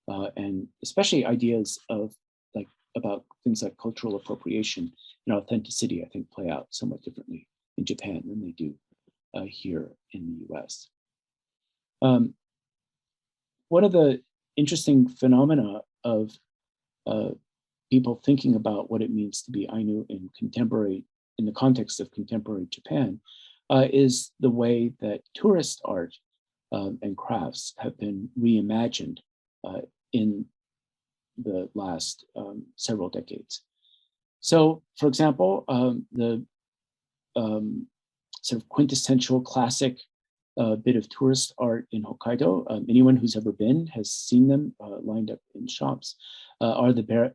and especially ideas of about things like cultural appropriation and authenticity, I think, play out somewhat differently in Japan than they do here in the US. One of the interesting phenomena of people thinking about what it means to be Ainu in the context of contemporary Japan is the way that tourist art and crafts have been reimagined in the last several decades. So, for example, the sort of quintessential classic bit of tourist art in Hokkaido, anyone who's ever been has seen them lined up in shops, are the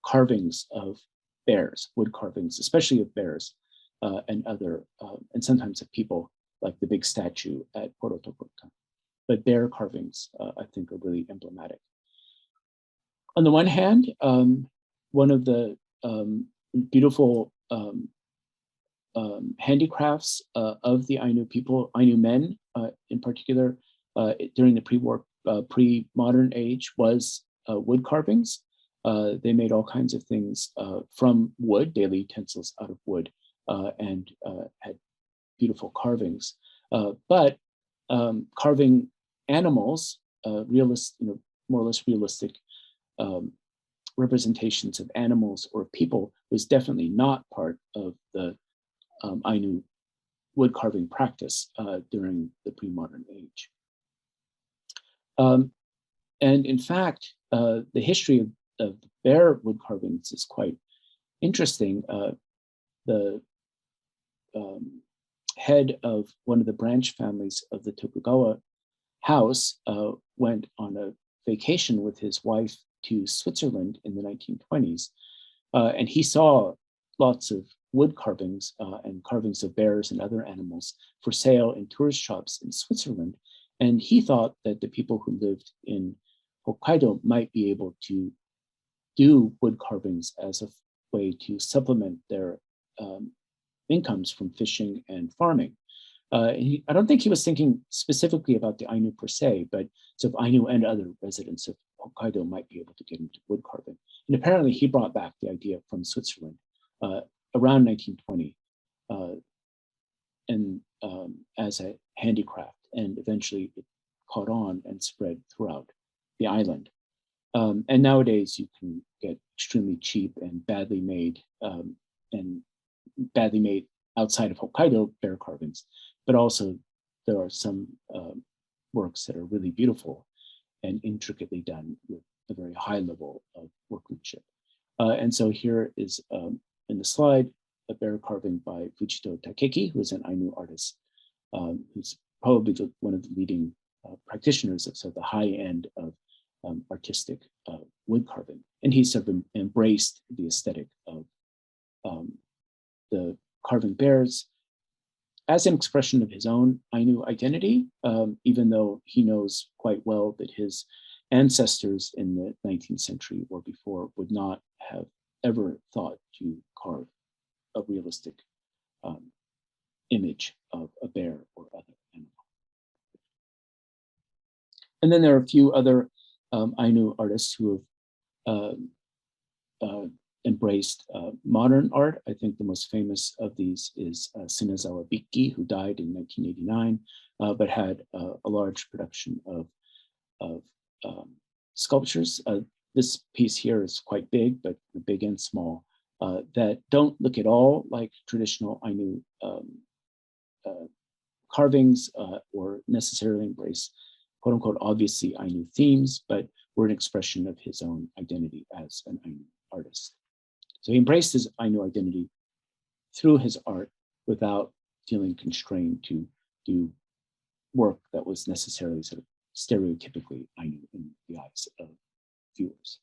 carvings of bears, wood carvings, especially of bears and other, and sometimes of people, like the big statue at Porotokuta. But bear carvings, I think, are really emblematic. On the one hand, one of the beautiful handicrafts of the Ainu people, Ainu men in particular, during the pre-modern age was wood carvings. They made all kinds of things from wood, daily utensils out of wood, and had beautiful carvings. But carving animals, more or less realistic representations of animals or people was definitely not part of the Ainu wood carving practice during the pre-modern age. And in fact, the history of bear wood carvings is quite interesting. The head of one of the branch families of the Tokugawa house went on a vacation with his wife to Switzerland in the 1920s, and he saw lots of wood carvings and carvings of bears and other animals for sale in tourist shops in Switzerland. And he thought that the people who lived in Hokkaido might be able to do wood carvings as a way to supplement their incomes from fishing and farming. I don't think he was thinking specifically about the Ainu per se, but so if Ainu and other residents of Hokkaido might be able to get into wood carving. And apparently he brought back the idea from Switzerland around 1920 and as a handicraft, and eventually it caught on and spread throughout the island. And nowadays you can get extremely cheap and badly made outside of Hokkaido bear carvings, but also there are some works that are really beautiful and intricately done with a very high level of workmanship. And so here is in the slide, a bear carving by Fujito Takeki, who is an Ainu artist, who's probably one of the leading practitioners of sort of the high end of artistic wood carving. And he sort of embraced the aesthetic of the carving bears as an expression of his own Ainu identity, even though he knows quite well that his ancestors in the 19th century or before would not have ever thought to carve a realistic image of a bear or other animal. And then there are a few other Ainu artists who have embraced modern art. I think the most famous of these is Sunezawa Bikki, who died in 1989, but had a large production of sculptures. This piece here is quite big, but big and small, that don't look at all like traditional Ainu carvings or necessarily embrace quote unquote obviously Ainu themes, but were an expression of his own identity as an Ainu artist. So he embraced his Ainu identity through his art without feeling constrained to do work that was necessarily sort of stereotypically Ainu in the eyes of viewers.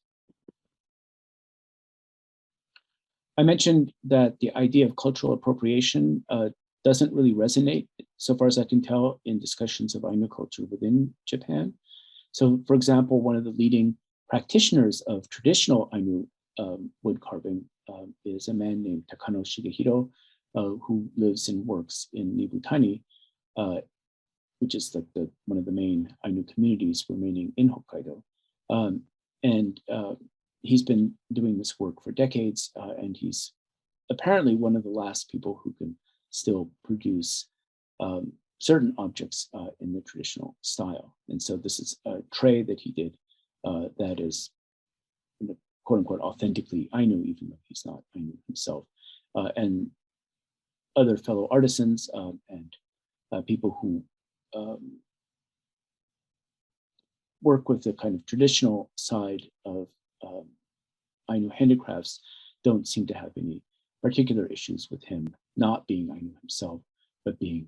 I mentioned that the idea of cultural appropriation doesn't really resonate, so far as I can tell, in discussions of Ainu culture within Japan. So, for example, one of the leading practitioners of traditional Ainu wood carving is a man named Takano Shigehiro, who lives and works in Nibutani, which is like one of the main Ainu communities remaining in Hokkaido. He's been doing this work for decades, and he's apparently one of the last people who can still produce certain objects in the traditional style. And so this is a tray that he did that is, quote unquote, authentically Ainu, even though he's not Ainu himself. And other fellow artisans and people who work with the kind of traditional side of Ainu handicrafts don't seem to have any particular issues with him not being Ainu himself, but being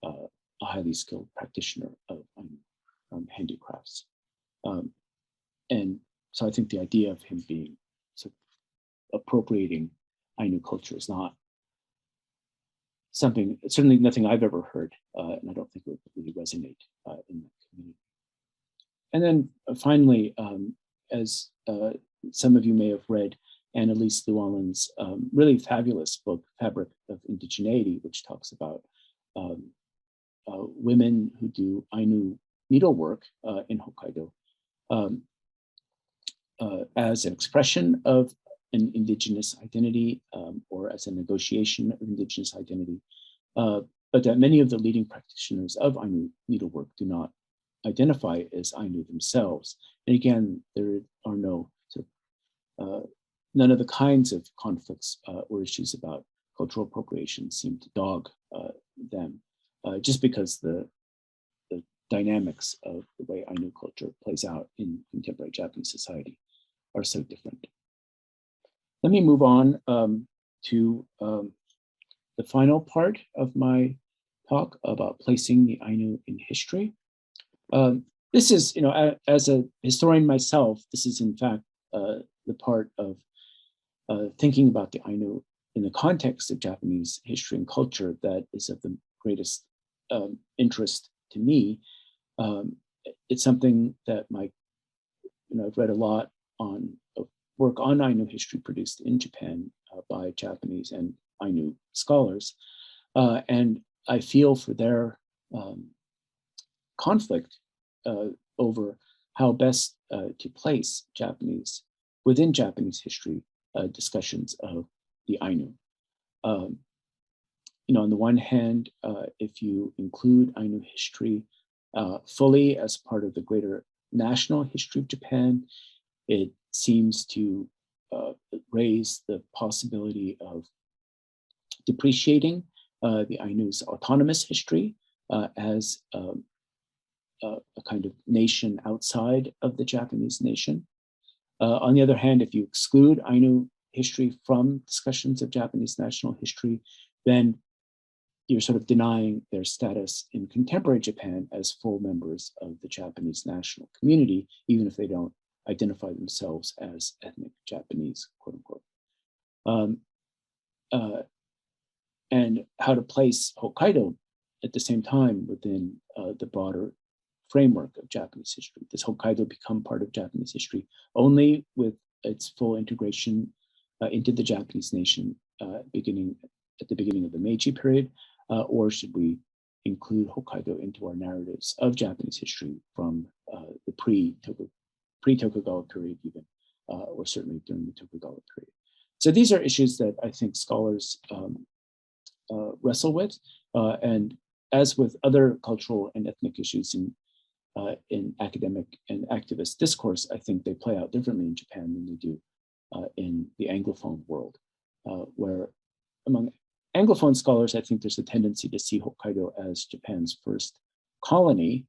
a highly skilled practitioner of Ainu handicrafts. And so I think the idea of him being sort of appropriating Ainu culture is not something, certainly nothing I've ever heard, and I don't think it would really resonate in the community. And then finally, as some of you may have read Annalise Llewellyn's really fabulous book, Fabric of Indigeneity, which talks about women who do Ainu needlework in Hokkaido as an expression of an indigenous identity or as a negotiation of indigenous identity, but that many of the leading practitioners of Ainu needlework do not identify as Ainu themselves. And again, there are no none of the kinds of conflicts or issues about cultural appropriation seem to dog them, just because the dynamics of the way Ainu culture plays out in contemporary Japanese society are so different. Let me move on to the final part of my talk about placing the Ainu in history. This is, as a historian myself, this is in fact the part of thinking about the Ainu in the context of Japanese history and culture that is of the greatest interest to me. It's something that I've read a lot on work on Ainu history produced in Japan by Japanese and Ainu scholars. And I feel for their conflict over how best to place within Japanese history discussions of the Ainu. On the one hand, if you include Ainu history fully as part of the greater national history of Japan, it seems to raise the possibility of depreciating the Ainu's autonomous history as a kind of nation outside of the Japanese nation. On the other hand, if you exclude Ainu history from discussions of Japanese national history, then you're sort of denying their status in contemporary Japan as full members of the Japanese national community, even if they don't identify themselves as ethnic Japanese, quote unquote. And how to place Hokkaido at the same time within the broader framework of Japanese history. Does Hokkaido become part of Japanese history only with its full integration into the Japanese nation at the beginning of the Meiji period, or should we include Hokkaido into our narratives of Japanese history from the pre-Tokugawa period even, or certainly during the Tokugawa period? So these are issues that I think scholars wrestle with, and as with other cultural and ethnic issues in academic and activist discourse, I think they play out differently in Japan than they do in the Anglophone world, where among Anglophone scholars, I think there's a tendency to see Hokkaido as Japan's first colony,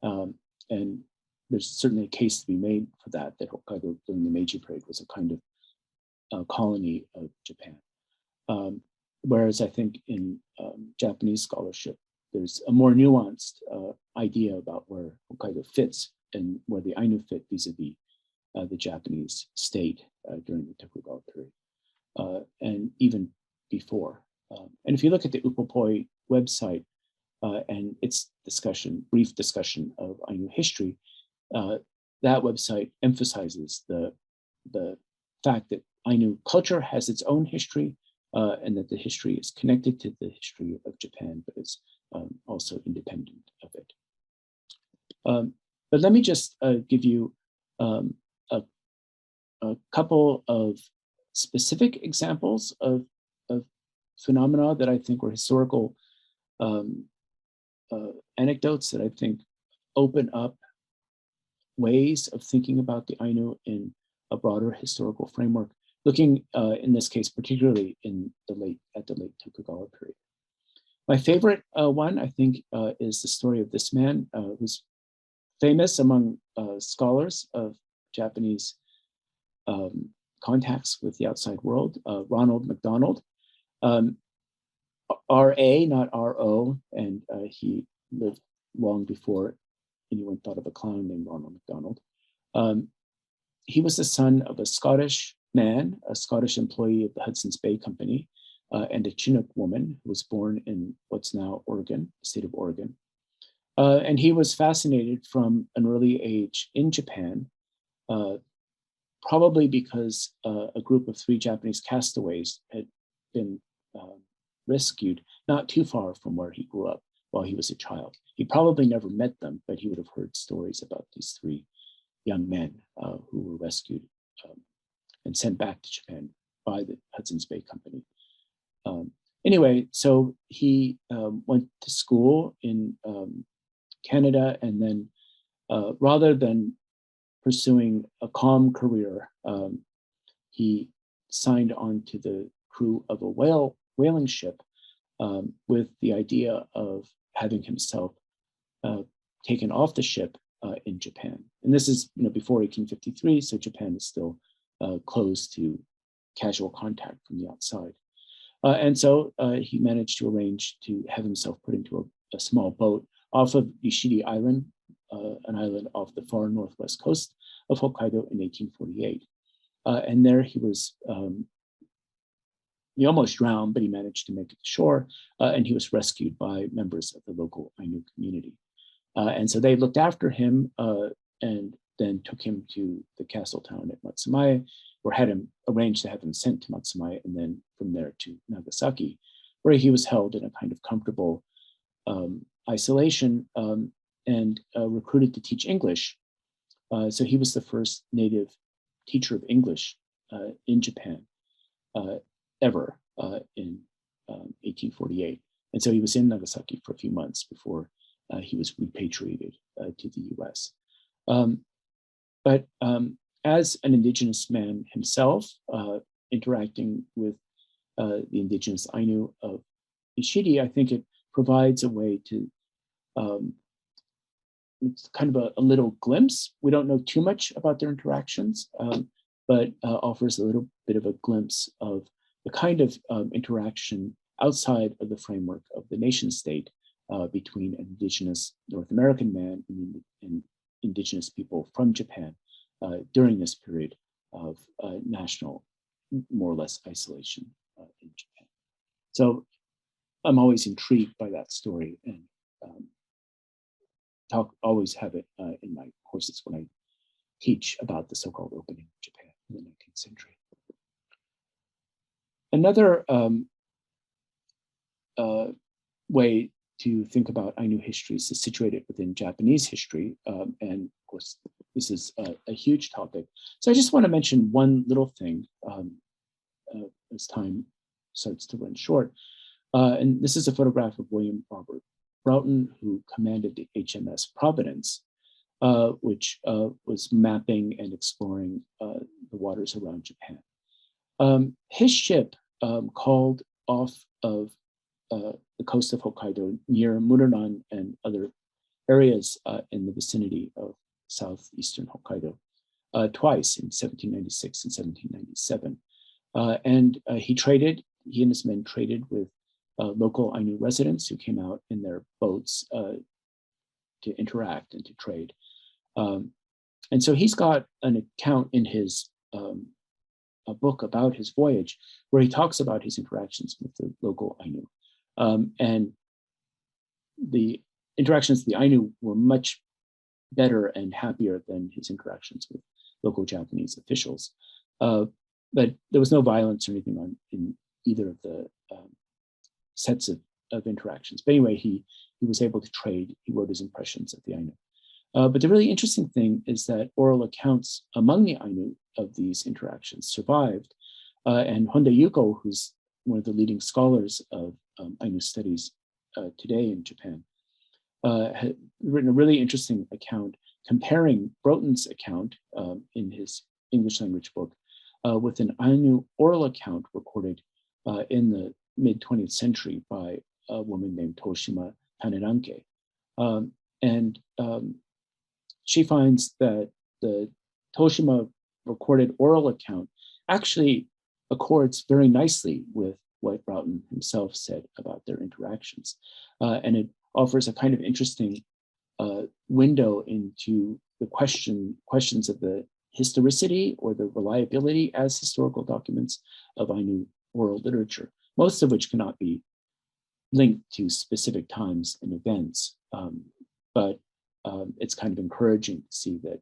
and there's certainly a case to be made for that Hokkaido during the Meiji period was a kind of colony of Japan. Whereas I think in Japanese scholarship, there's a more nuanced idea about where Hokkaido fits and where the Ainu fit vis-a-vis the Japanese state during the Tokugawa period, and even before. And if you look at the Upopoi website and its brief discussion of Ainu history, that website emphasizes the fact that Ainu culture has its own history and that the history is connected to the history of Japan, but is also independent of it. But let me just give you a couple of specific examples of phenomena that I think were historical anecdotes that I think open up ways of thinking about the Ainu in a broader historical framework, looking in this case particularly at the late Tokugawa period. My favorite one, I think, is the story of this man who's famous among scholars of Japanese contacts with the outside world, Ronald McDonald. R.A., not R.O., and he lived long before anyone thought of a clown named Ronald McDonald. He was the son of a Scottish man, a Scottish employee of the Hudson's Bay Company, and a Chinook woman who was born in what's now Oregon, the state of Oregon. And he was fascinated from an early age in Japan, probably because a group of 3 Japanese castaways had been rescued not too far from where he grew up while he was a child. He probably never met them, but he would have heard stories about these 3 young men who were rescued and sent back to Japan by the Hudson's Bay Company. Anyway, so he went to school in Canada, and then rather than pursuing a calm career, he signed on to the crew of a whaling ship with the idea of having himself taken off the ship in Japan. And this is before 1853, so Japan is still closed to casual contact from the outside. And so he managed to arrange to have himself put into a small boat off of Yoshiri Island, an island off the far northwest coast of Hokkaido in 1848. And there he was, he almost drowned, but he managed to make it to shore, and he was rescued by members of the local Ainu community. And so they looked after him and then took him to the castle town at Matsumaya, or had him arranged to have him sent to Matsumaya, and then from there to Nagasaki, where he was held in a kind of comfortable isolation and recruited to teach English. So he was the first native teacher of English in Japan ever in 1848. And so he was in Nagasaki for a few months before he was repatriated to the US. But as an indigenous man himself, interacting with the indigenous Ainu of Ishidi, I think it provides a way to, it's kind of a little glimpse. We don't know too much about their interactions, but offers a little bit of a glimpse of the kind of interaction outside of the framework of the nation state between an indigenous North American man and indigenous people from Japan during this period of national, more or less, isolation in Japan. So I'm always intrigued by that story, and always have it in my courses when I teach about the so-called opening of Japan in the 19th century. Another way to think about Ainu history is to situate it within Japanese history. And of course, this is a huge topic. So I just want to mention one little thing as time starts to run short. And this is a photograph of William Robert Broughton, who commanded the HMS Providence, which was mapping and exploring the waters around Japan. His ship called off of the coast of Hokkaido near Muronan and other areas in the vicinity of southeastern Hokkaido twice in 1796 and 1797. And he and his men traded with local Ainu residents who came out in their boats to interact and to trade. And so he's got an account in his a book about his voyage where he talks about his interactions with the local Ainu. And the interactions with the Ainu were much better and happier than his interactions with local Japanese officials. But there was no violence or anything in either of the sets of interactions. But anyway, he was able to trade. He wrote his impressions of the Ainu. But the really interesting thing is that oral accounts among the Ainu of these interactions survived. And Honda Yuko, who's one of the leading scholars of Ainu studies today in Japan, had written a really interesting account comparing Broughton's account in his English language book with an Ainu oral account recorded in the mid-20th century by a woman named Toshima Taneranke. She finds that the Toshima recorded oral account actually accords very nicely with what Broughton himself said about their interactions. And it offers a kind of interesting window into the questions of the historicity or the reliability as historical documents of Ainu oral literature, most of which cannot be linked to specific times and events. But it's kind of encouraging to see that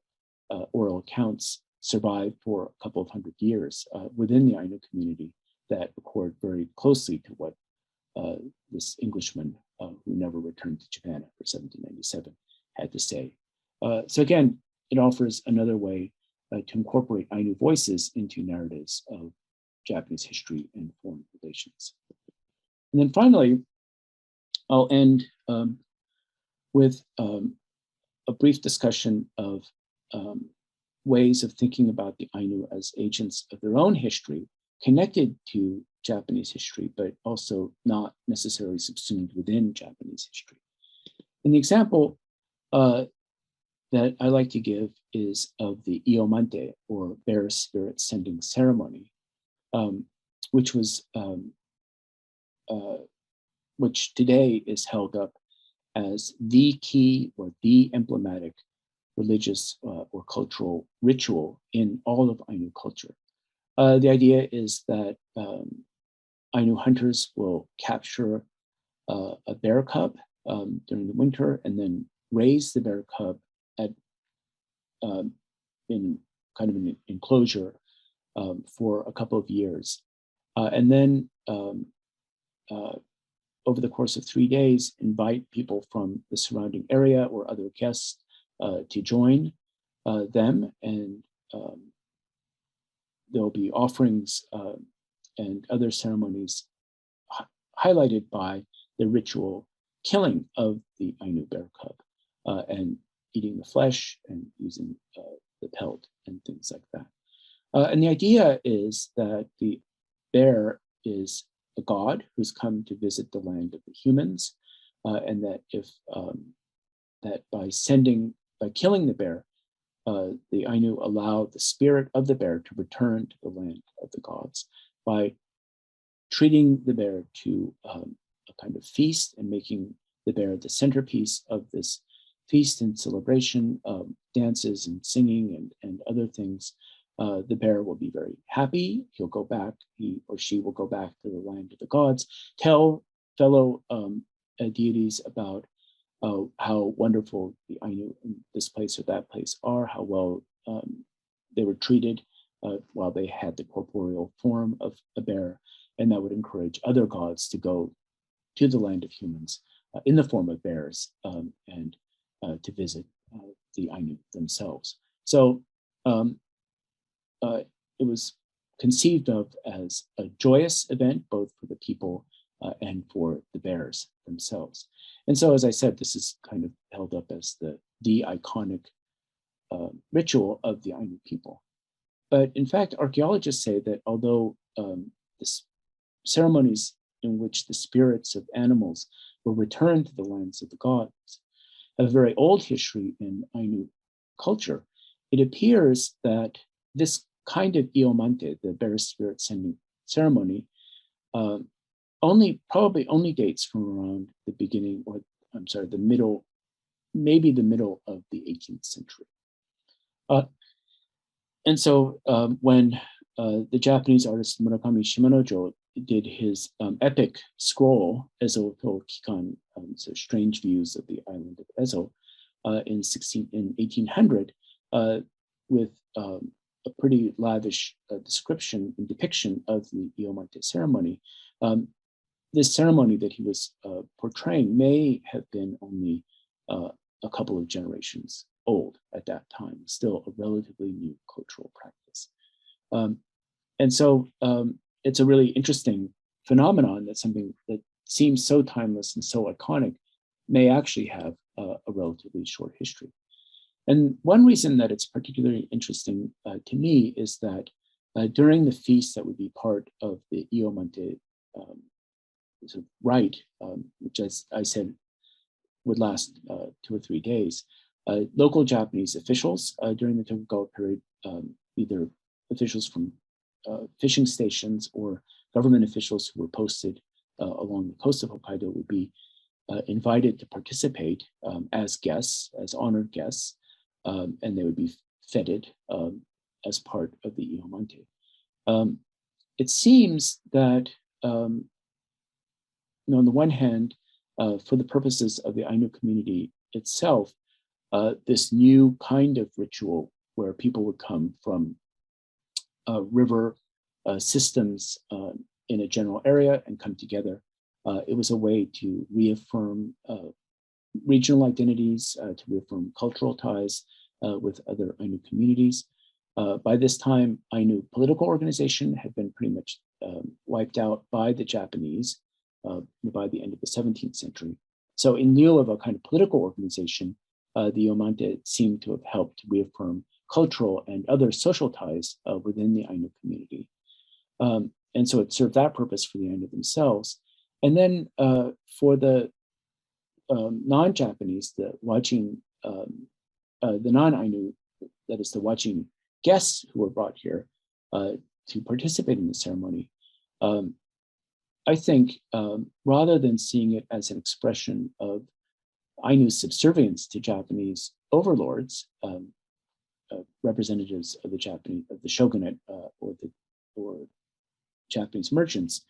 oral accounts survive for a couple of hundred years within the Ainu community that accord very closely to what this Englishman who never returned to Japan after 1797 had to say. So again, it offers another way to incorporate Ainu voices into narratives of Japanese history and foreign relations. And then finally, I'll end with a brief discussion of ways of thinking about the Ainu as agents of their own history, connected to Japanese history, but also not necessarily subsumed within Japanese history. And the example that I like to give is of the Iomante, or bear spirit sending ceremony, which today is held up as the key or the emblematic religious or cultural ritual in all of Ainu culture. The idea is that Ainu hunters will capture a bear cub during the winter and then raise the bear cub in kind of an enclosure for a couple of years. And then over the course of 3 days, invite people from the surrounding area or other guests to join them, and there'll be offerings and other ceremonies highlighted by the ritual killing of the Ainu bear cub and eating the flesh and using the pelt and things like that. And the idea is that the bear is a god who's come to visit the land of the humans, and that if that by killing the bear, the Ainu allow the spirit of the bear to return to the land of the gods by treating the bear to a kind of feast and making the bear the centerpiece of this feast and celebration, dances and singing and other things. The bear will be very happy. He'll go back, he or she will go back to the land of the gods, tell fellow deities about how wonderful the Ainu in this place or that place are, how well they were treated while they had the corporeal form of a bear, and that would encourage other gods to go to the land of humans in the form of bears and to visit the Ainu themselves. So it was conceived of as a joyous event, both for the people and for the bears themselves. And so, as I said, this is kind of held up as the iconic ritual of the Ainu people. But in fact, archaeologists say that although the ceremonies in which the spirits of animals were returned to the lands of the gods have a very old history in Ainu culture, it appears that this kind of Iomante, the bear spirit sending ceremony, probably only dates from around the beginning, or I'm sorry, the middle, maybe the middle of the 18th century. And so when the Japanese artist Murakami Shimanojo did his epic scroll, Ezo to Kikan, so Strange Views of the Island of Ezo, in 1800, with a pretty lavish description and depiction of the Iomante ceremony. This ceremony that he was portraying may have been only a couple of generations old at that time, still a relatively new cultural practice. And so it's a really interesting phenomenon that something that seems so timeless and so iconic may actually have a relatively short history. And one reason that it's particularly interesting to me is that during the feast that would be part of the Iomante sort of rite, which as I said would last 2 or 3 days, local Japanese officials during the Tokugawa period, either officials from fishing stations or government officials who were posted along the coast of Hokkaido, would be invited to participate as guests, as honored guests, and they would be feted as part of the Iomante. It seems that, on the one hand, for the purposes of the Ainu community itself, this new kind of ritual where people would come from river systems in a general area and come together. It was a way to reaffirm regional identities, to reaffirm cultural ties with other Ainu communities. By this time, Ainu political organization had been pretty much wiped out by the Japanese by the end of the 17th century. So in lieu of a kind of political organization, the Iomante seemed to have helped reaffirm cultural and other social ties within the Ainu community. And so it served that purpose for the Ainu themselves. And then for the non-Japanese, the non-Ainu, that is the watching guests who were brought here to participate in the ceremony, I think rather than seeing it as an expression of Ainu's subservience to Japanese overlords, representatives of the shogunate or Japanese merchants,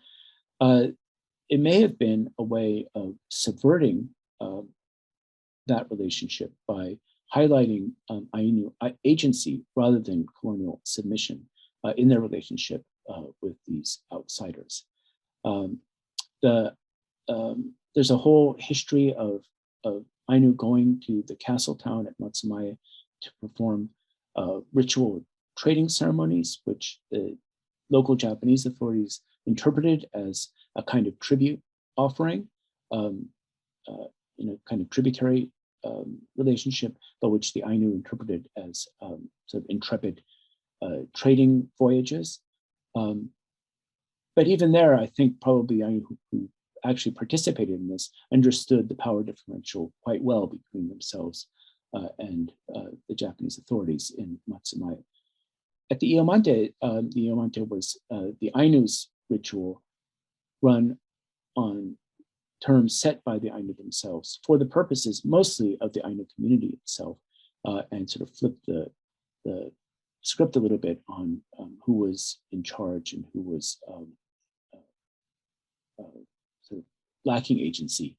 it may have been a way of subverting that relationship by highlighting Ainu agency rather than colonial submission in their relationship with these outsiders. There's a whole history of Ainu going to the castle town at Matsumaya to perform ritual trading ceremonies, which the local Japanese authorities interpreted as a kind of tribute offering, in a kind of tributary relationship, but which the Ainu interpreted as sort of intrepid trading voyages. But even there, I think probably Ainu who actually participated in this understood the power differential quite well between themselves and the Japanese authorities in Matsumaya. At the Iomante was the Ainu's ritual run on terms set by the Ainu themselves for the purposes mostly of the Ainu community itself, and sort of flip the script a little bit on who was in charge and who was sort of lacking agency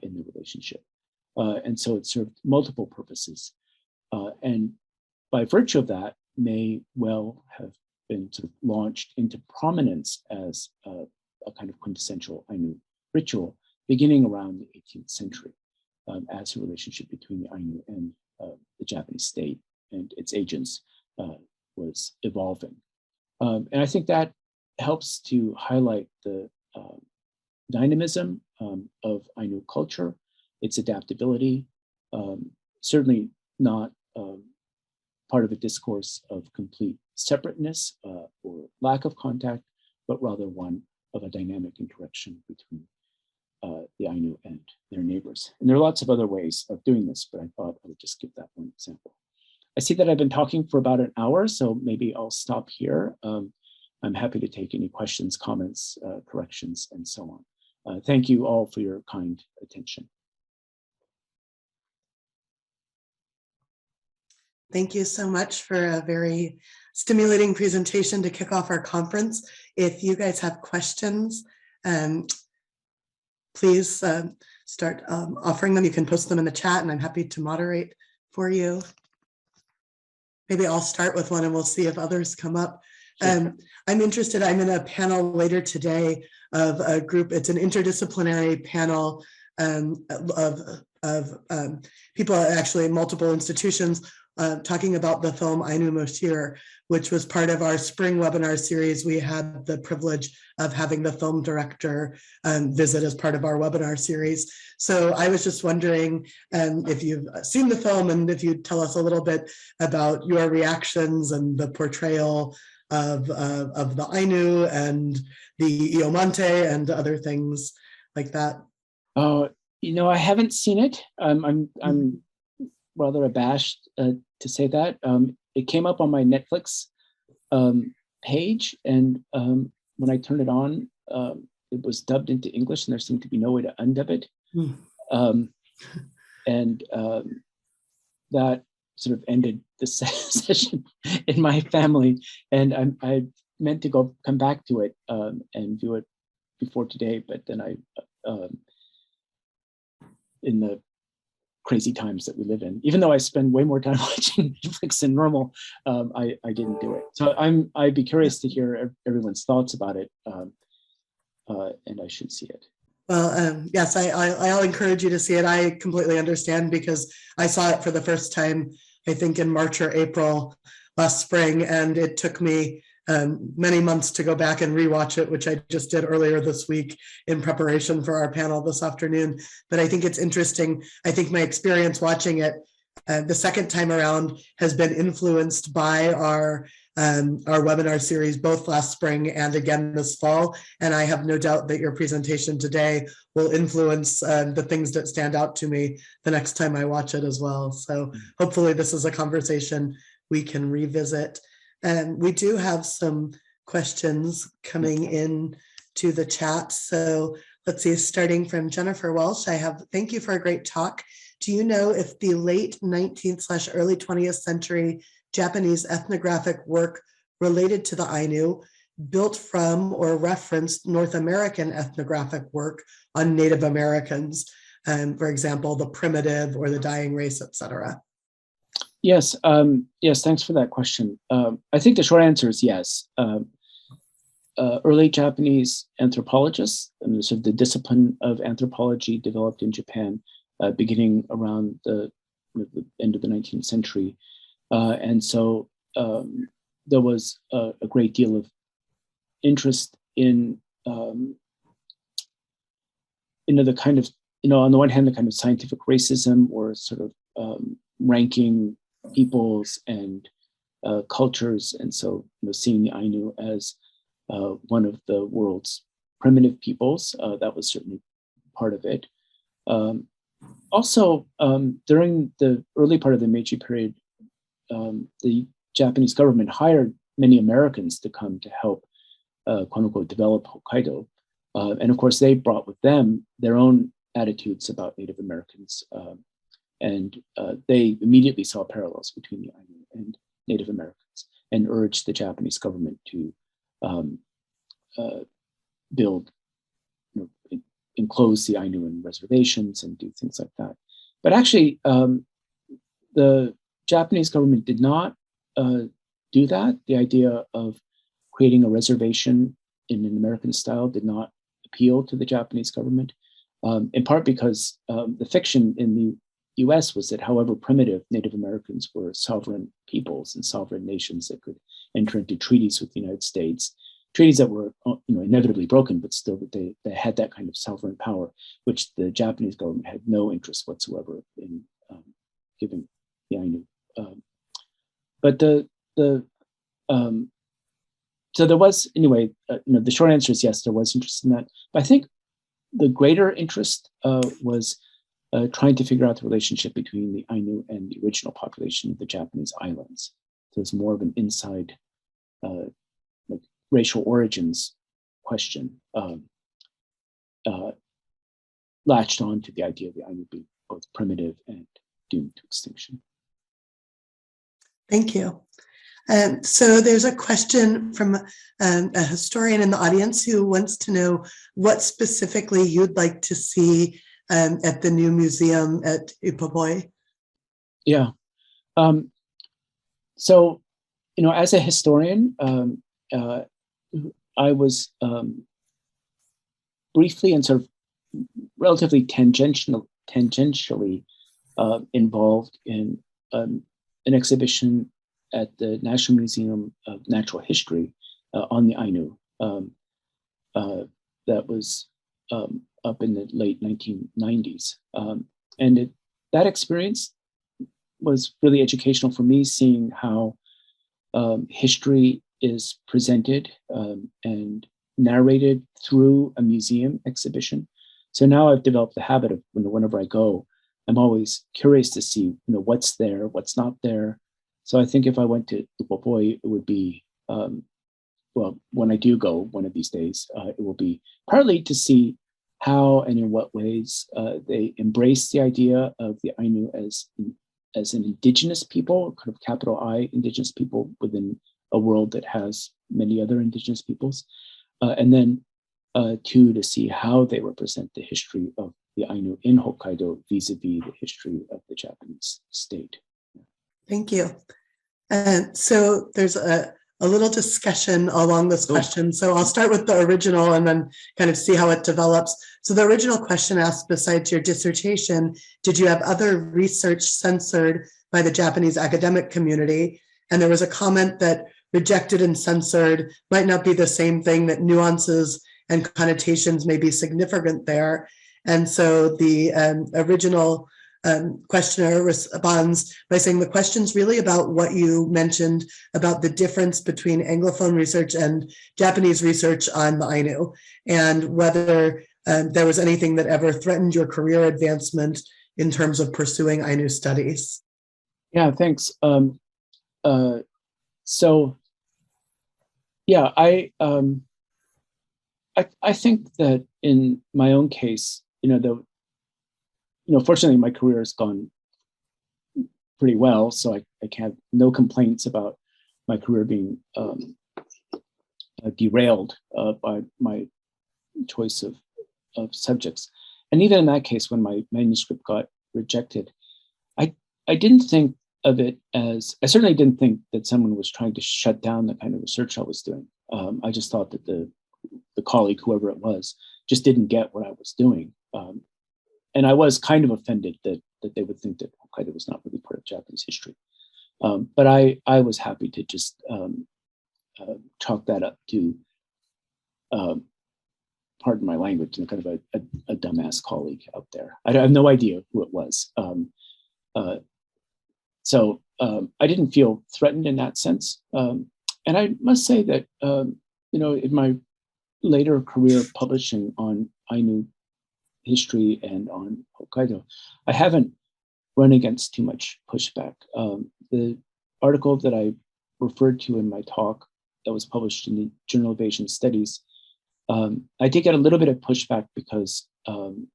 in the relationship. And so it served multiple purposes. And by virtue of that, may well have been sort of launched into prominence as a kind of quintessential Ainu ritual beginning around the 18th century as a relationship between the Ainu and the Japanese state and its agents was evolving. And I think that helps to highlight the dynamism of Ainu culture, its adaptability, certainly not part of a discourse of complete separateness or lack of contact, but rather one of a dynamic interaction between the Ainu and their neighbors. And there are lots of other ways of doing this, but I thought I would just give that one example. I see that I've been talking for about an hour, so maybe I'll stop here. I'm happy to take any questions, comments, corrections, and so on. Thank you all for your kind attention. Thank you so much for a very stimulating presentation to kick off our conference. If you guys have questions, please start offering them. You can post them in the chat and I'm happy to moderate for you. Maybe I'll start with one and we'll see if others come up. Sure. I'm interested, I'm in a panel later today of a group, it's an interdisciplinary panel of people actually in multiple institutions talking about the film Ainu, which was part of our spring webinar series. We had the privilege of having the film director visit as part of our webinar series. So I was just wondering if you've seen the film and if you'd tell us a little bit about your reactions and the portrayal of the Ainu and the Iomante and other things like that. Oh, I haven't seen it. I'm rather abashed to say that. It came up on my Netflix page, and when I turned it on, it was dubbed into English, and there seemed to be no way to undub it. And that sort of ended the session in my family, and I meant to come back to it and view it before today, but then I in the crazy times that we live in, even though I spend way more time watching Netflix than normal, I didn't do it. So I'd be curious to hear everyone's thoughts about it, and I should see it. Well, yes, I'll encourage you to see it. I completely understand because I saw it for the first time, I think in March or April last spring, and it took me many months to go back and rewatch it, which I just did earlier this week in preparation for our panel this afternoon. But I think it's interesting. I think my experience watching it the second time around has been influenced by our webinar series, both last spring and again this fall. And I have no doubt that your presentation today will influence the things that stand out to me the next time I watch it as well. So hopefully this is a conversation we can revisit. And we do have some questions coming in to the chat. So let's see, starting from Jennifer Welsh, thank you for a great talk. Do you know if the late 19th/early 20th century Japanese ethnographic work related to the Ainu built from or referenced North American ethnographic work on Native Americans, for example, the primitive or the dying race, etc.? Yes, yes, thanks for that question. I think the short answer is yes. Early Japanese anthropologists, and sort of the discipline of anthropology developed in Japan beginning around the end of the 19th century. And so there was a great deal of interest in, the kind of, on the one hand, the kind of scientific racism or sort of ranking peoples and cultures. And so, seeing the Ainu as one of the world's primitive peoples, that was certainly part of it. Also, during the early part of the Meiji period, the Japanese government hired many Americans to come to help, quote unquote, develop Hokkaido. And of course, they brought with them their own attitudes about Native Americans. And they immediately saw parallels between the Ainu and Native Americans and urged the Japanese government to build, enclose the Ainu in reservations and do things like that. But actually, the Japanese government did not do that. The idea of creating a reservation in an American style did not appeal to the Japanese government, in part because the fiction in the US was that however primitive, Native Americans were sovereign peoples and sovereign nations that could enter into treaties with the United States, treaties that were inevitably broken, but still that they had that kind of sovereign power, which the Japanese government had no interest whatsoever in giving the Ainu. But so there was, anyway, the short answer is yes, there was interest in that. But I think the greater interest was trying to figure out the relationship between the Ainu and the original population of the Japanese islands. So it's more of an inside like racial origins question, latched on to the idea of the Ainu being both primitive and doomed to extinction. Thank you. So there's a question from a historian in the audience who wants to know what specifically you'd like to see at the new museum at Upapoi. Yeah. So, as a historian, I was briefly and sort of relatively tangentially involved in an exhibition at the National Museum of Natural History on the Ainu that was up in the late 1990s. And that experience was really educational for me, seeing how history is presented and narrated through a museum exhibition. So now I've developed the habit of whenever I go, I'm always curious to see what's there, what's not there. So I think if I went to Upapoi, it would be, well, when I do go one of these days, it will be partly to see how and in what ways they embrace the idea of the Ainu as an indigenous people, kind of capital I indigenous people within a world that has many other indigenous peoples. And then two, to see how they represent the history of the Ainu in Hokkaido vis-a-vis the history of the Japanese state. Thank you. So there's a little discussion along this question. So I'll start with the original and then kind of see how it develops. So the original question asked, besides your dissertation, did you have other research censored by the Japanese academic community? And there was a comment that rejected and censored might not be the same thing, that nuances and connotations may be significant there. And so the original questioner responds by saying the question's really about what you mentioned about the difference between Anglophone research and Japanese research on the Ainu, and whether there was anything that ever threatened your career advancement in terms of pursuing Ainu studies. Yeah, thanks. So, yeah, I think that in my own case, fortunately, my career has gone pretty well, so I have no complaints about my career being derailed by my choice of subjects. And even in that case, when my manuscript got rejected, I didn't think of it as, I certainly didn't think that someone was trying to shut down the kind of research I was doing. I just thought that the colleague, whoever it was, just didn't get what I was doing. And I was kind of offended that they would think that Hokkaido was not really part of Japanese history. But I was happy to just chalk that up to, pardon my language, kind of a dumbass colleague out there. I have no idea who it was. So I didn't feel threatened in that sense. And I must say that, in my later career publishing on Ainu history and on Hokkaido, I haven't run against too much pushback. The article that I referred to in my talk that was published in the Journal of Asian Studies, I did get a little bit of pushback because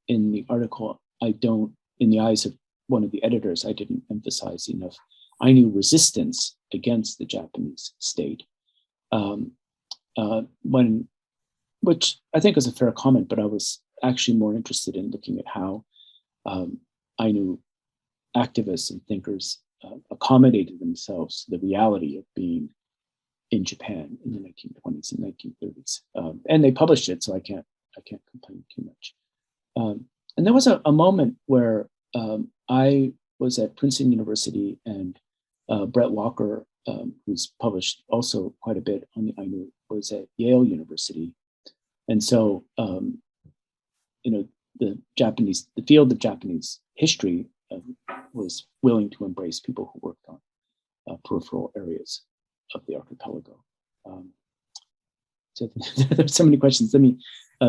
in the article, in the eyes of one of the editors, I didn't emphasize enough Ainu resistance against the Japanese state. Which I think is a fair comment, but I was actually more interested in looking at how Ainu activists and thinkers accommodated themselves to the reality of being in Japan in the 1920s and 1930s. And they published it, so I can't complain too much. And there was a moment where I was at Princeton University, and Brett Walker, who's published also quite a bit on the Ainu, was at Yale University. And so, the field of Japanese history was willing to embrace people who worked on peripheral areas of the archipelago. So there's so many questions. Let me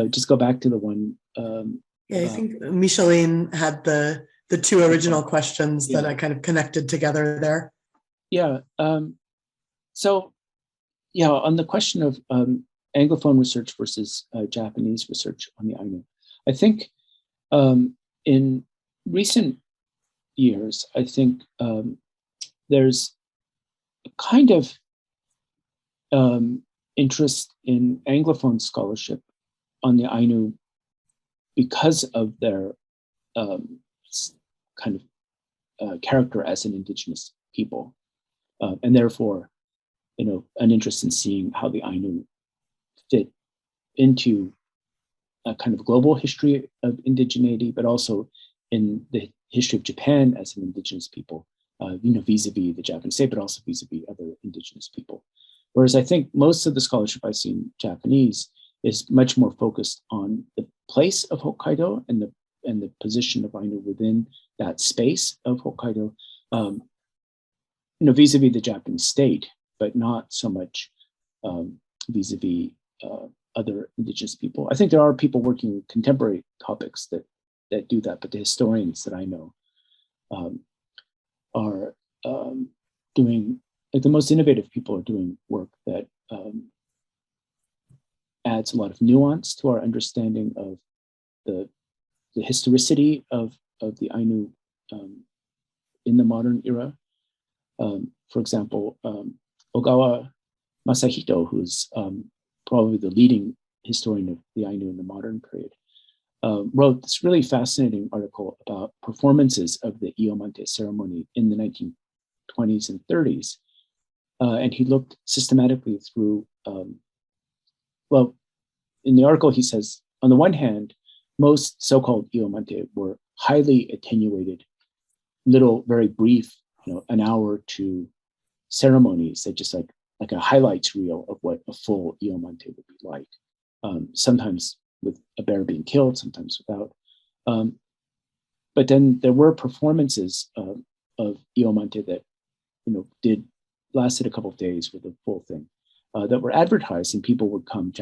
just go back to the one. I think Micheline had the two original questions that I kind of connected together there. Yeah. So, on the question of Anglophone research versus Japanese research on the Ainu, I think in recent years, I think there's kind of interest in Anglophone scholarship on the Ainu because of their kind of character as an indigenous people, and therefore, an interest in seeing how the Ainu fit into a kind of global history of indigeneity, but also in the history of Japan as an indigenous people, vis-a-vis the Japanese state, but also vis-a-vis other indigenous people. Whereas I think most of the scholarship I see in Japanese is much more focused on the place of Hokkaido and the position of Ainu within that space of Hokkaido, vis-a-vis the Japanese state, but not so much vis-a-vis other indigenous people. I think there are people working with contemporary topics that do that, but the historians that I know are doing, like the most innovative people are doing work that adds a lot of nuance to our understanding of the historicity of the Ainu in the modern era. For example, Ogawa Masahito, who's probably the leading historian of the Ainu in the modern period, wrote this really fascinating article about performances of the Iomante ceremony in the 1920s and 30s. And he looked systematically through, in the article he says, on the one hand, most so-called Iomante were highly attenuated, little, very brief, an hour or two ceremonies that just like a highlights reel of what a full Iomante would be like. Sometimes with a bear being killed, sometimes without. But then there were performances of Iomante that, lasted a couple of days with a full thing that were advertised, and people would come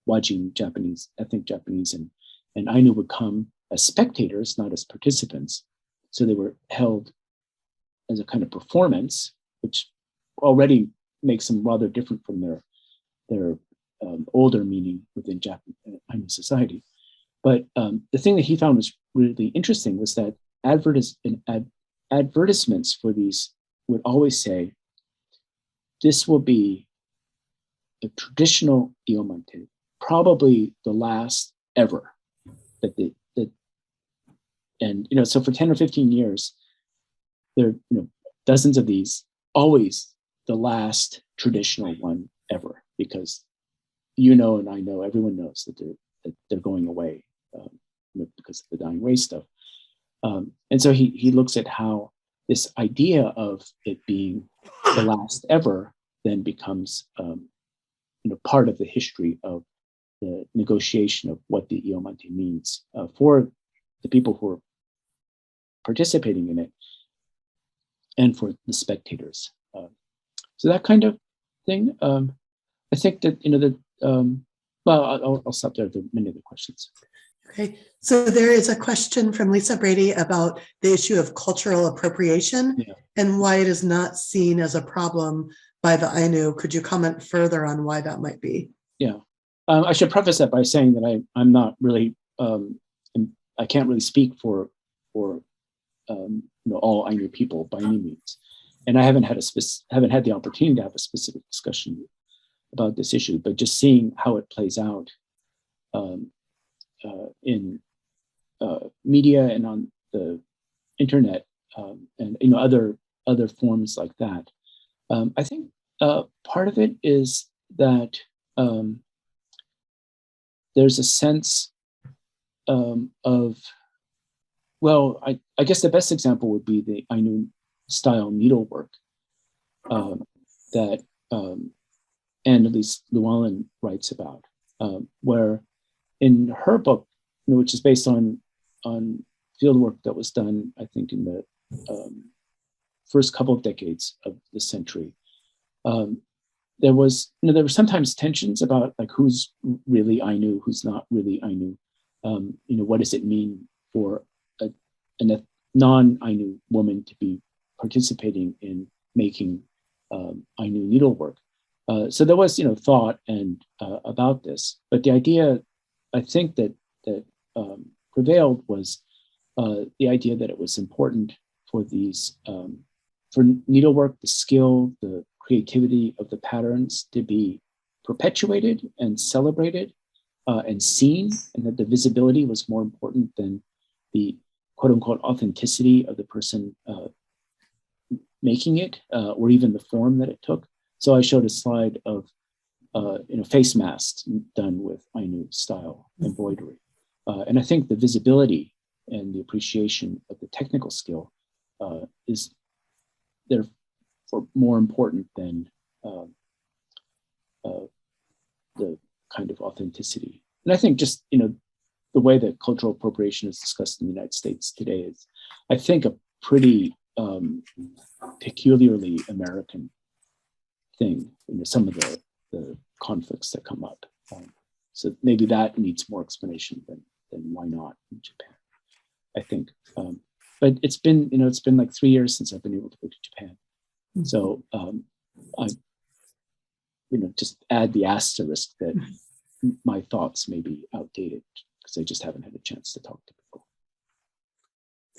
watching Japanese, ethnic Japanese, and Ainu would come as spectators, not as participants. So they were held as a kind of performance, which already makes them rather different from their older meaning within Ainu society. But the thing that he found was really interesting was that advertisements for these would always say, this will be a traditional Iomante, probably the last ever so for 10 or 15 years, there are dozens of these, always the last traditional one ever, because and I know, everyone knows that they're going away because of the dying race stuff. And so he looks at how this idea of it being the last ever then becomes part of the history of the negotiation of what the Iomante means for the people who are participating in it and for the spectators. So that kind of thing. I think that I'll stop there. There are many other questions. Okay, so there is a question from Lisa Brady about the issue of cultural appropriation and why it is not seen as a problem by the Ainu. Could you comment further on why that might be? Yeah, I should preface that by saying that I'm not really, I can't really speak for all Ainu people by any means, and I haven't had the opportunity to have a specific discussion about this issue, but just seeing how it plays out in media and on the internet and other forms like that. I think part of it is that there's a sense of, I guess the best example would be the Ainu style needlework that Annalise Llewellyn writes about, where in her book, which is based on field work that was done, I think, in the first couple of decades of the century, there were sometimes tensions about like who's really Ainu, who's not really Ainu. What does it mean for a non-Ainu woman to be participating in making Ainu needlework? So there was, thought and about this, but the idea, I think that prevailed was the idea that it was important for these, for needlework, the skill, the creativity of the patterns to be perpetuated and celebrated and seen, and that the visibility was more important than the quote unquote authenticity of the person making it, or even the form that it took. So I showed a slide of face masks done with Ainu style embroidery. And I think the visibility and the appreciation of the technical skill is therefore more important than the kind of authenticity. And I think just, the way that cultural appropriation is discussed in the United States today is, I think, a pretty peculiarly American thing, some of the conflicts that come up. So maybe that needs more explanation than why not in Japan, I think. But it's been like 3 years since I've been able to go to Japan. So I just add the asterisk that my thoughts may be outdated because I just haven't had a chance to talk to people.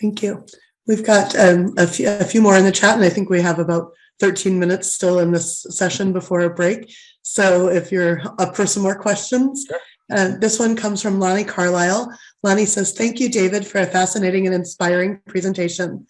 Thank you. We've got a few more in the chat, and I think we have about 13 minutes still in this session before a break. So if you're up for some more questions, sure. This one comes from Lonnie Carlisle. Lonnie says, "Thank you, David, for a fascinating and inspiring presentation.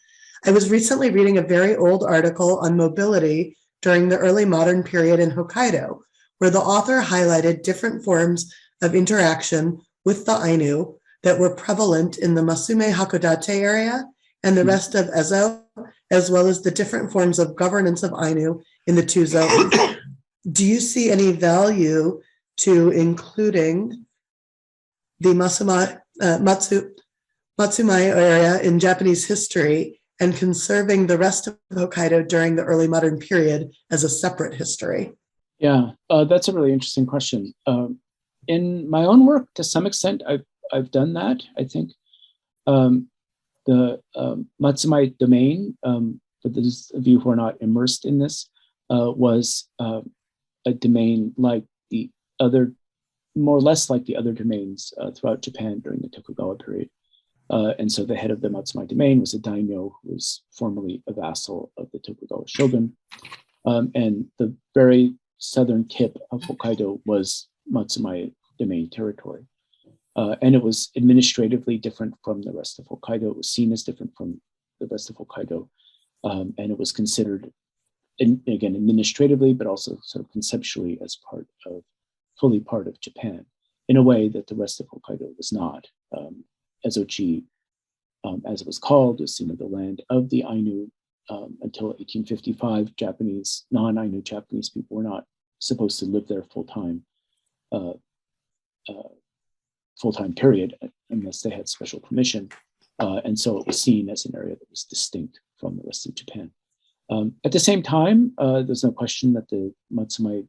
I was recently reading a very old article on mobility during the early modern period in Hokkaido, where the author highlighted different forms of interaction with the Ainu that were prevalent in the Masume Hakodate area and the rest of Ezo, as well as the different forms of governance of Ainu in the two zones. Do you see any value to including the Matsumai area in Japanese history and conserving the rest of Hokkaido during the early modern period as a separate history?" Yeah, that's a really interesting question. In my own work, to some extent, I've done that. I think the Matsumai domain, for those of you who are not immersed in this, was a domain like the other, more or less like the other domains throughout Japan during the Tokugawa period. And so the head of the Matsumai domain was a daimyo who was formerly a vassal of the Tokugawa shogun. And the very southern tip of Hokkaido was Matsumai domain territory. And it was administratively different from the rest of Hokkaido. It was seen as different from the rest of Hokkaido. And it was considered, again, administratively, but also sort of conceptually as fully part of Japan, in a way that the rest of Hokkaido was not. Ezochi, as it was called, was the land of the Ainu. Until 1855, non-Ainu Japanese people were not supposed to live there full-time period, unless they had special permission. And so it was seen as an area that was distinct from the rest of Japan. At the same time, there's no question that the Matsumai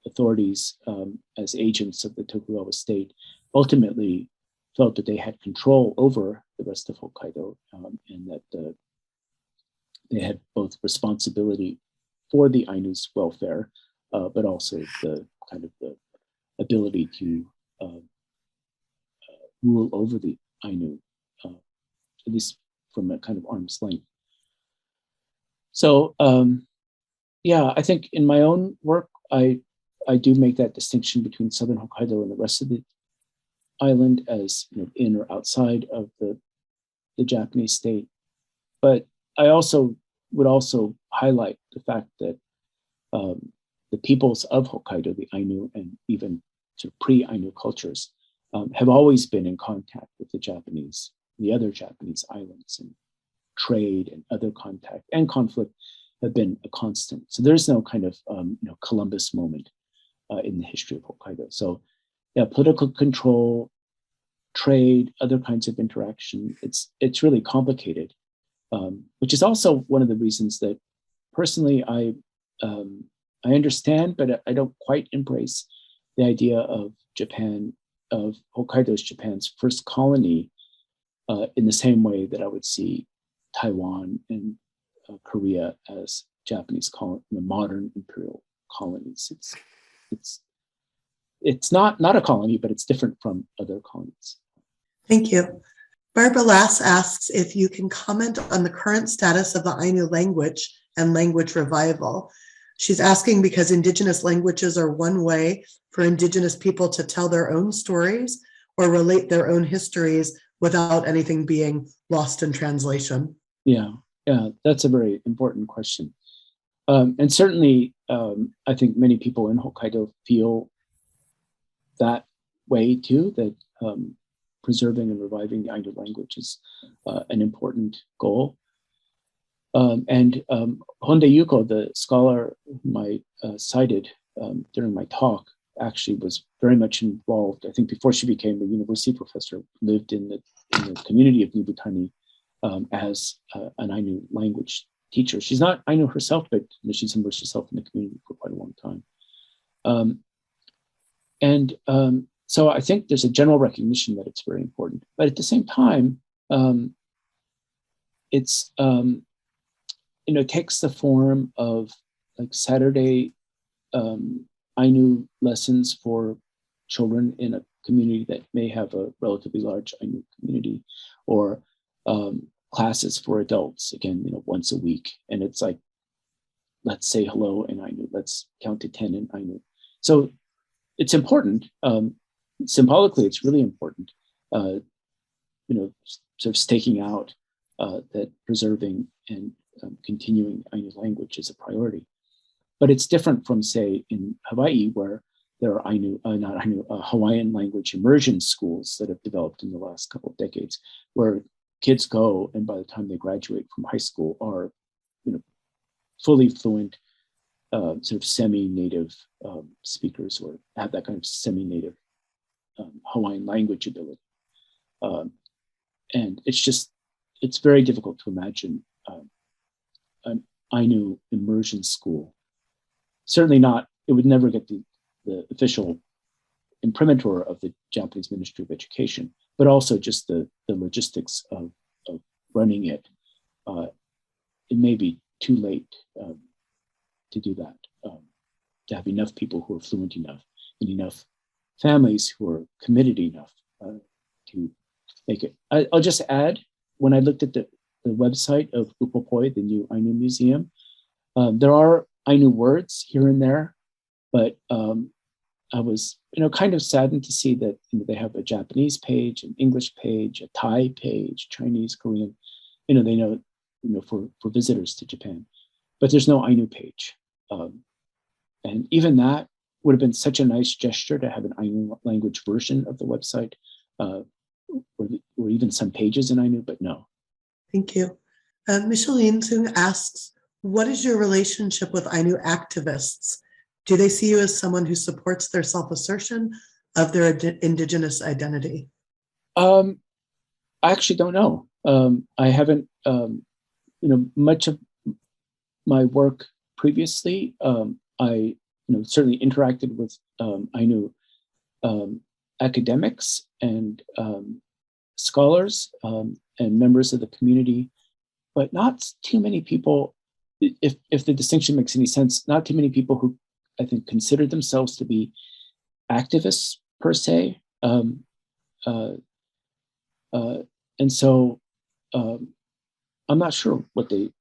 authorities, as agents of the Tokugawa state, ultimately felt that they had control over the rest of Hokkaido, and that they had both responsibility for the Ainu's welfare, but also the kind of the ability to rule over the Ainu, at least from a kind of arm's length. So, yeah, I think in my own work, I do make that distinction between southern Hokkaido and the rest of the island as in or outside of the Japanese state. But I would also highlight the fact that the peoples of Hokkaido, the Ainu, and even sort of pre-Ainu cultures, have always been in contact with the other Japanese islands, and trade and other contact and conflict have been a constant. So there's no kind of Columbus moment in the history of Hokkaido. So yeah, political control, trade, other kinds of interaction, it's really complicated, which is also one of the reasons that personally I understand, but I don't quite embrace the idea of Hokkaido as Japan's first colony in the same way that I would see Taiwan and Korea as Japanese modern imperial colonies. It's not a colony, but it's different from other colonies. Thank you. Barbara Lass asks if you can comment on the current status of the Ainu language and language revival. She's asking because Indigenous languages are one way for Indigenous people to tell their own stories or relate their own histories without anything being lost in translation. Yeah, that's a very important question. And certainly, I think many people in Hokkaido feel that way too, that preserving and reviving the Ainu language is an important goal. And Honde Yuko, the scholar whom I cited during my talk, actually was very much involved. I think before she became a university professor, lived in the community of Nibutani as an Ainu language teacher. She's not Ainu herself, but she's immersed herself in the community for quite a long time. So I think there's a general recognition that it's very important. But at the same time, it's it takes the form of like Saturday Ainu lessons for children in a community that may have a relatively large Ainu community, or classes for adults, again, once a week. And it's like, let's say hello in Ainu, let's count to 10 in Ainu. So it's important. Symbolically, it's really important, sort of staking out that preserving and continuing Ainu language is a priority. But it's different from, say, in Hawaii, where there are Hawaiian language immersion schools that have developed in the last couple of decades, where kids go and by the time they graduate from high school are, fully fluent, sort of semi-native speakers, or have that kind of semi-native Hawaiian language ability. And it's very difficult to imagine an Ainu immersion school. Certainly not, it would never get the official imprimatur of the Japanese Ministry of Education, but also just the logistics of running it. It may be too late to do that, to have enough people who are fluent enough and enough families who are committed enough to make it. I'll just add, when I looked at the website of Upopoi, the new Ainu museum, there are Ainu words here and there, but I was, kind of saddened to see that they have a Japanese page, an English page, a Thai page, Chinese, Korean. They know, for visitors to Japan, but there's no Ainu page, and even that would have been such a nice gesture to have an Ainu language version of the website, or even some pages in Ainu, but no. Thank you. Micheline Sung asks, what is your relationship with Ainu activists? Do they see you as someone who supports their self-assertion of their Indigenous identity? I actually don't know. I haven't, much of my work previously. I, certainly interacted with Ainu academics and scholars and members of the community, but not too many people, if the distinction makes any sense, not too many people who I think consider themselves to be activists per se. And so I'm not sure what they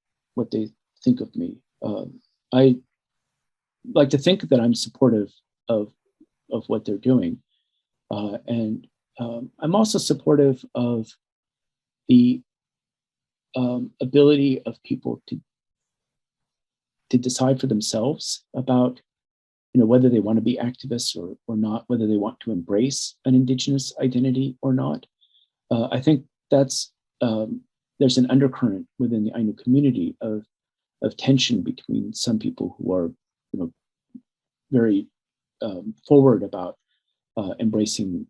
think of me. I like to think that I'm supportive of what they're doing. And I'm also supportive of the ability of people to decide for themselves about, whether they want to be activists or not, whether they want to embrace an Indigenous identity or not. I think that's there's an undercurrent within the Ainu community of tension between some people who are, very forward about embracing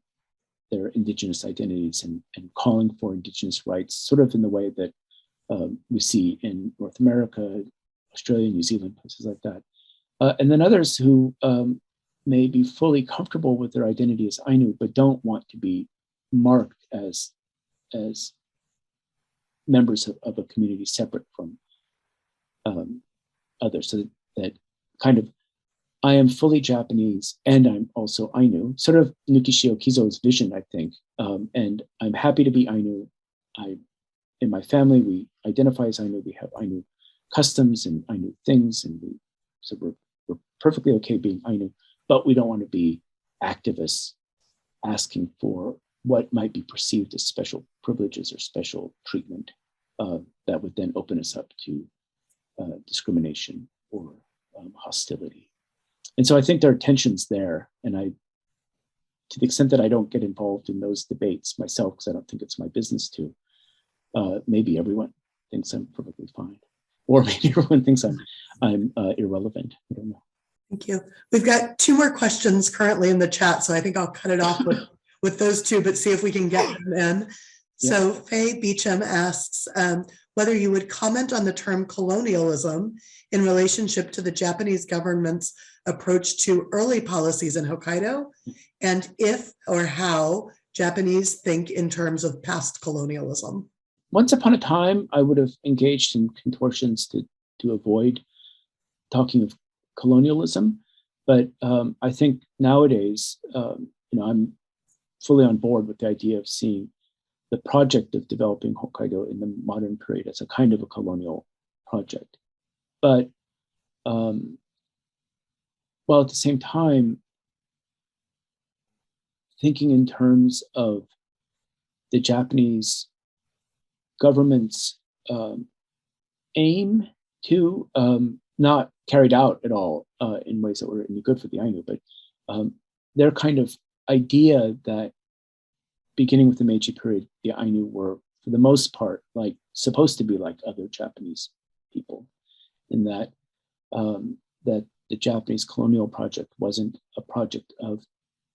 their Indigenous identities and calling for Indigenous rights, sort of in the way that we see in North America, Australia, New Zealand, places like that. And then others who may be fully comfortable with their identity as Ainu, but don't want to be marked as members of a community separate from others. So that kind of, I am fully Japanese and I'm also Ainu, sort of Nukishio Kizo's vision, I think. And I'm happy to be Ainu. In my family, we identify as Ainu. We have Ainu customs and Ainu things, and we So we're perfectly okay being Ainu, but we don't want to be activists asking for what might be perceived as special privileges or special treatment that would then open us up to discrimination or hostility. And so I think there are tensions there. And to the extent that I don't get involved in those debates myself, because I don't think it's my business to, maybe everyone thinks I'm perfectly fine. Or maybe everyone thinks I'm irrelevant. I don't know. Thank you. We've got 2 more questions currently in the chat, so I think I'll cut it off with those 2, but see if we can get them in. Yeah. So Faye Beecham asks whether you would comment on the term colonialism in relationship to the Japanese government's approach to early policies in Hokkaido, and if or how Japanese think in terms of past colonialism. Once upon a time, I would have engaged in contortions to avoid talking of colonialism, but I think nowadays, I'm fully on board with the idea of seeing the project of developing Hokkaido in the modern period as a kind of a colonial project. But while at the same time, thinking in terms of the Japanese government's aim to not carried out at all in ways that were any good for the Ainu, but their kind of idea that beginning with the Meiji period, the Ainu were, for the most part, like supposed to be like other Japanese people, in that that the Japanese colonial project wasn't a project of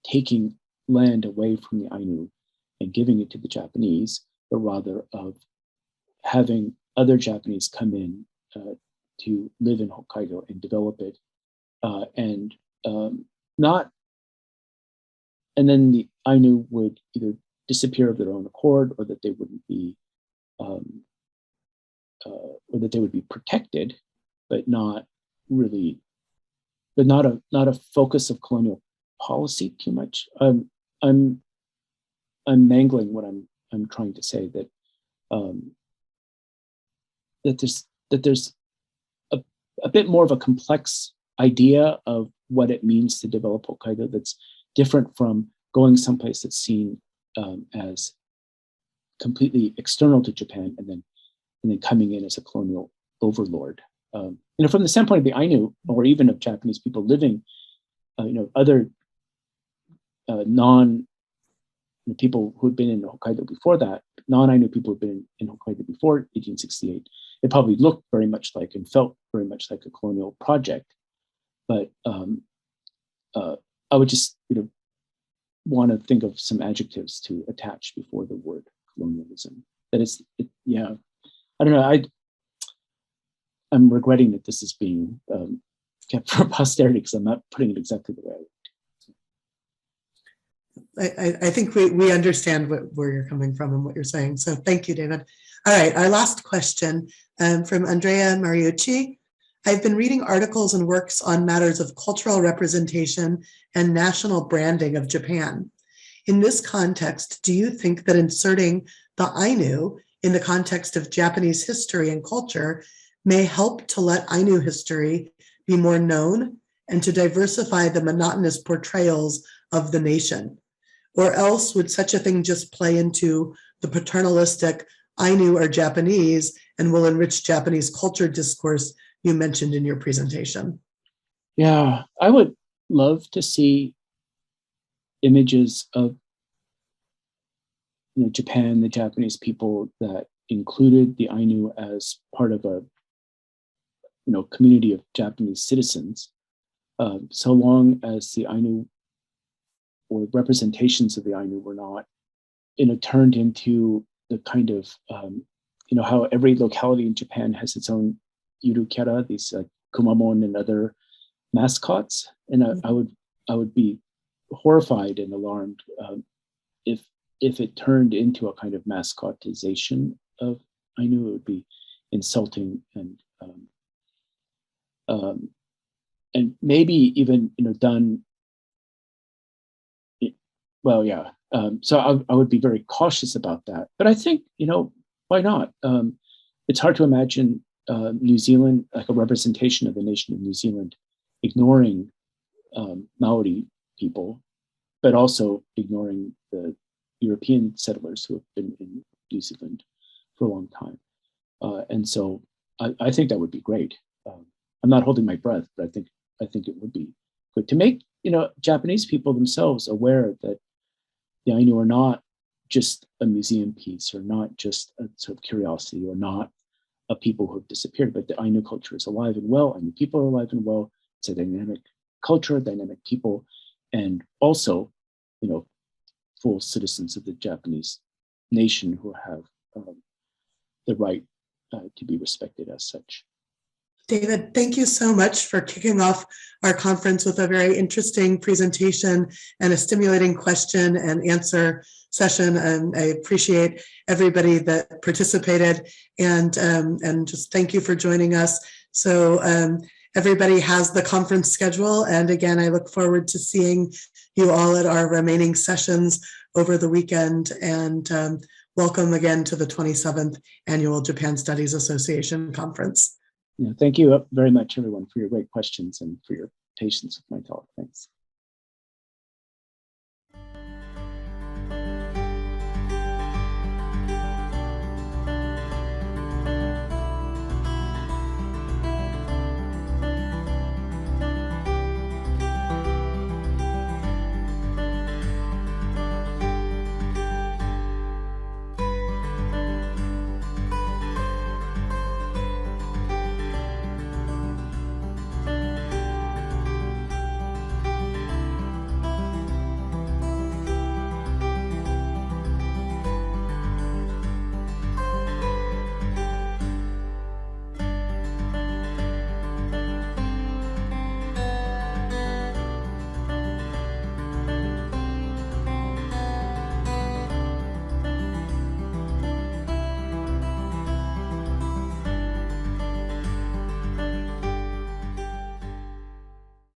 taking land away from the Ainu and giving it to the Japanese, but rather of having other Japanese come in to live in Hokkaido and develop it, and then the Ainu would either disappear of their own accord, or that they wouldn't be, or that they would be protected, but not really, but not a focus of colonial policy too much. I'm mangling what I'm trying to say, that that there's a bit more of a complex idea of what it means to develop Hokkaido that's different from going someplace that's seen as completely external to Japan and then coming in as a colonial overlord. From the standpoint of the Ainu, or even of Japanese people living, other people who had been in Hokkaido before that, non-Ainu people who had been in Hokkaido before 1868, it probably looked very much like and felt very much like a colonial project. But I would just want to think of some adjectives to attach before the word colonialism. That is, yeah, I don't know. I'm regretting that this is being kept for posterity, because I'm not putting it exactly the way I would. I think we understand where you're coming from and what you're saying. So thank you, David. All right, our last question from Andrea Mariucci. I've been reading articles and works on matters of cultural representation and national branding of Japan. In this context, do you think that inserting the Ainu in the context of Japanese history and culture may help to let Ainu history be more known and to diversify the monotonous portrayals of the nation? Or else would such a thing just play into the paternalistic Ainu are Japanese and will enrich Japanese culture discourse you mentioned in your presentation? Yeah, I would love to see images of Japan, the Japanese people, that included the Ainu as part of a community of Japanese citizens, so long as the Ainu or representations of the Ainu were not turned into the kind of how every locality in Japan has its own yurukyara, these kumamon and other mascots, and I would be horrified and alarmed if it turned into a kind of mascotization of Ainu. It would be insulting and maybe even done. Well, yeah. So I would be very cautious about that. But I think why not? It's hard to imagine New Zealand, like a representation of the nation of New Zealand, ignoring Maori people, but also ignoring the European settlers who have been in New Zealand for a long time. And so I think that would be great. I'm not holding my breath, but I think it would be good to make, Japanese people themselves aware that the Ainu are not just a museum piece, or not just a sort of curiosity, or not a people who have disappeared, but the Ainu culture is alive and well, Ainu people are alive and well. It's a dynamic culture, dynamic people, and also, full citizens of the Japanese nation who have the right to be respected as such. David, thank you so much for kicking off our conference with a very interesting presentation and a stimulating question and answer session. And I appreciate everybody that participated, and just thank you for joining us. So everybody has the conference schedule. And again, I look forward to seeing you all at our remaining sessions over the weekend. And welcome again to the 27th Annual Japan Studies Association Conference. Thank you very much, everyone, for your great questions and for your patience with my talk. Thank you.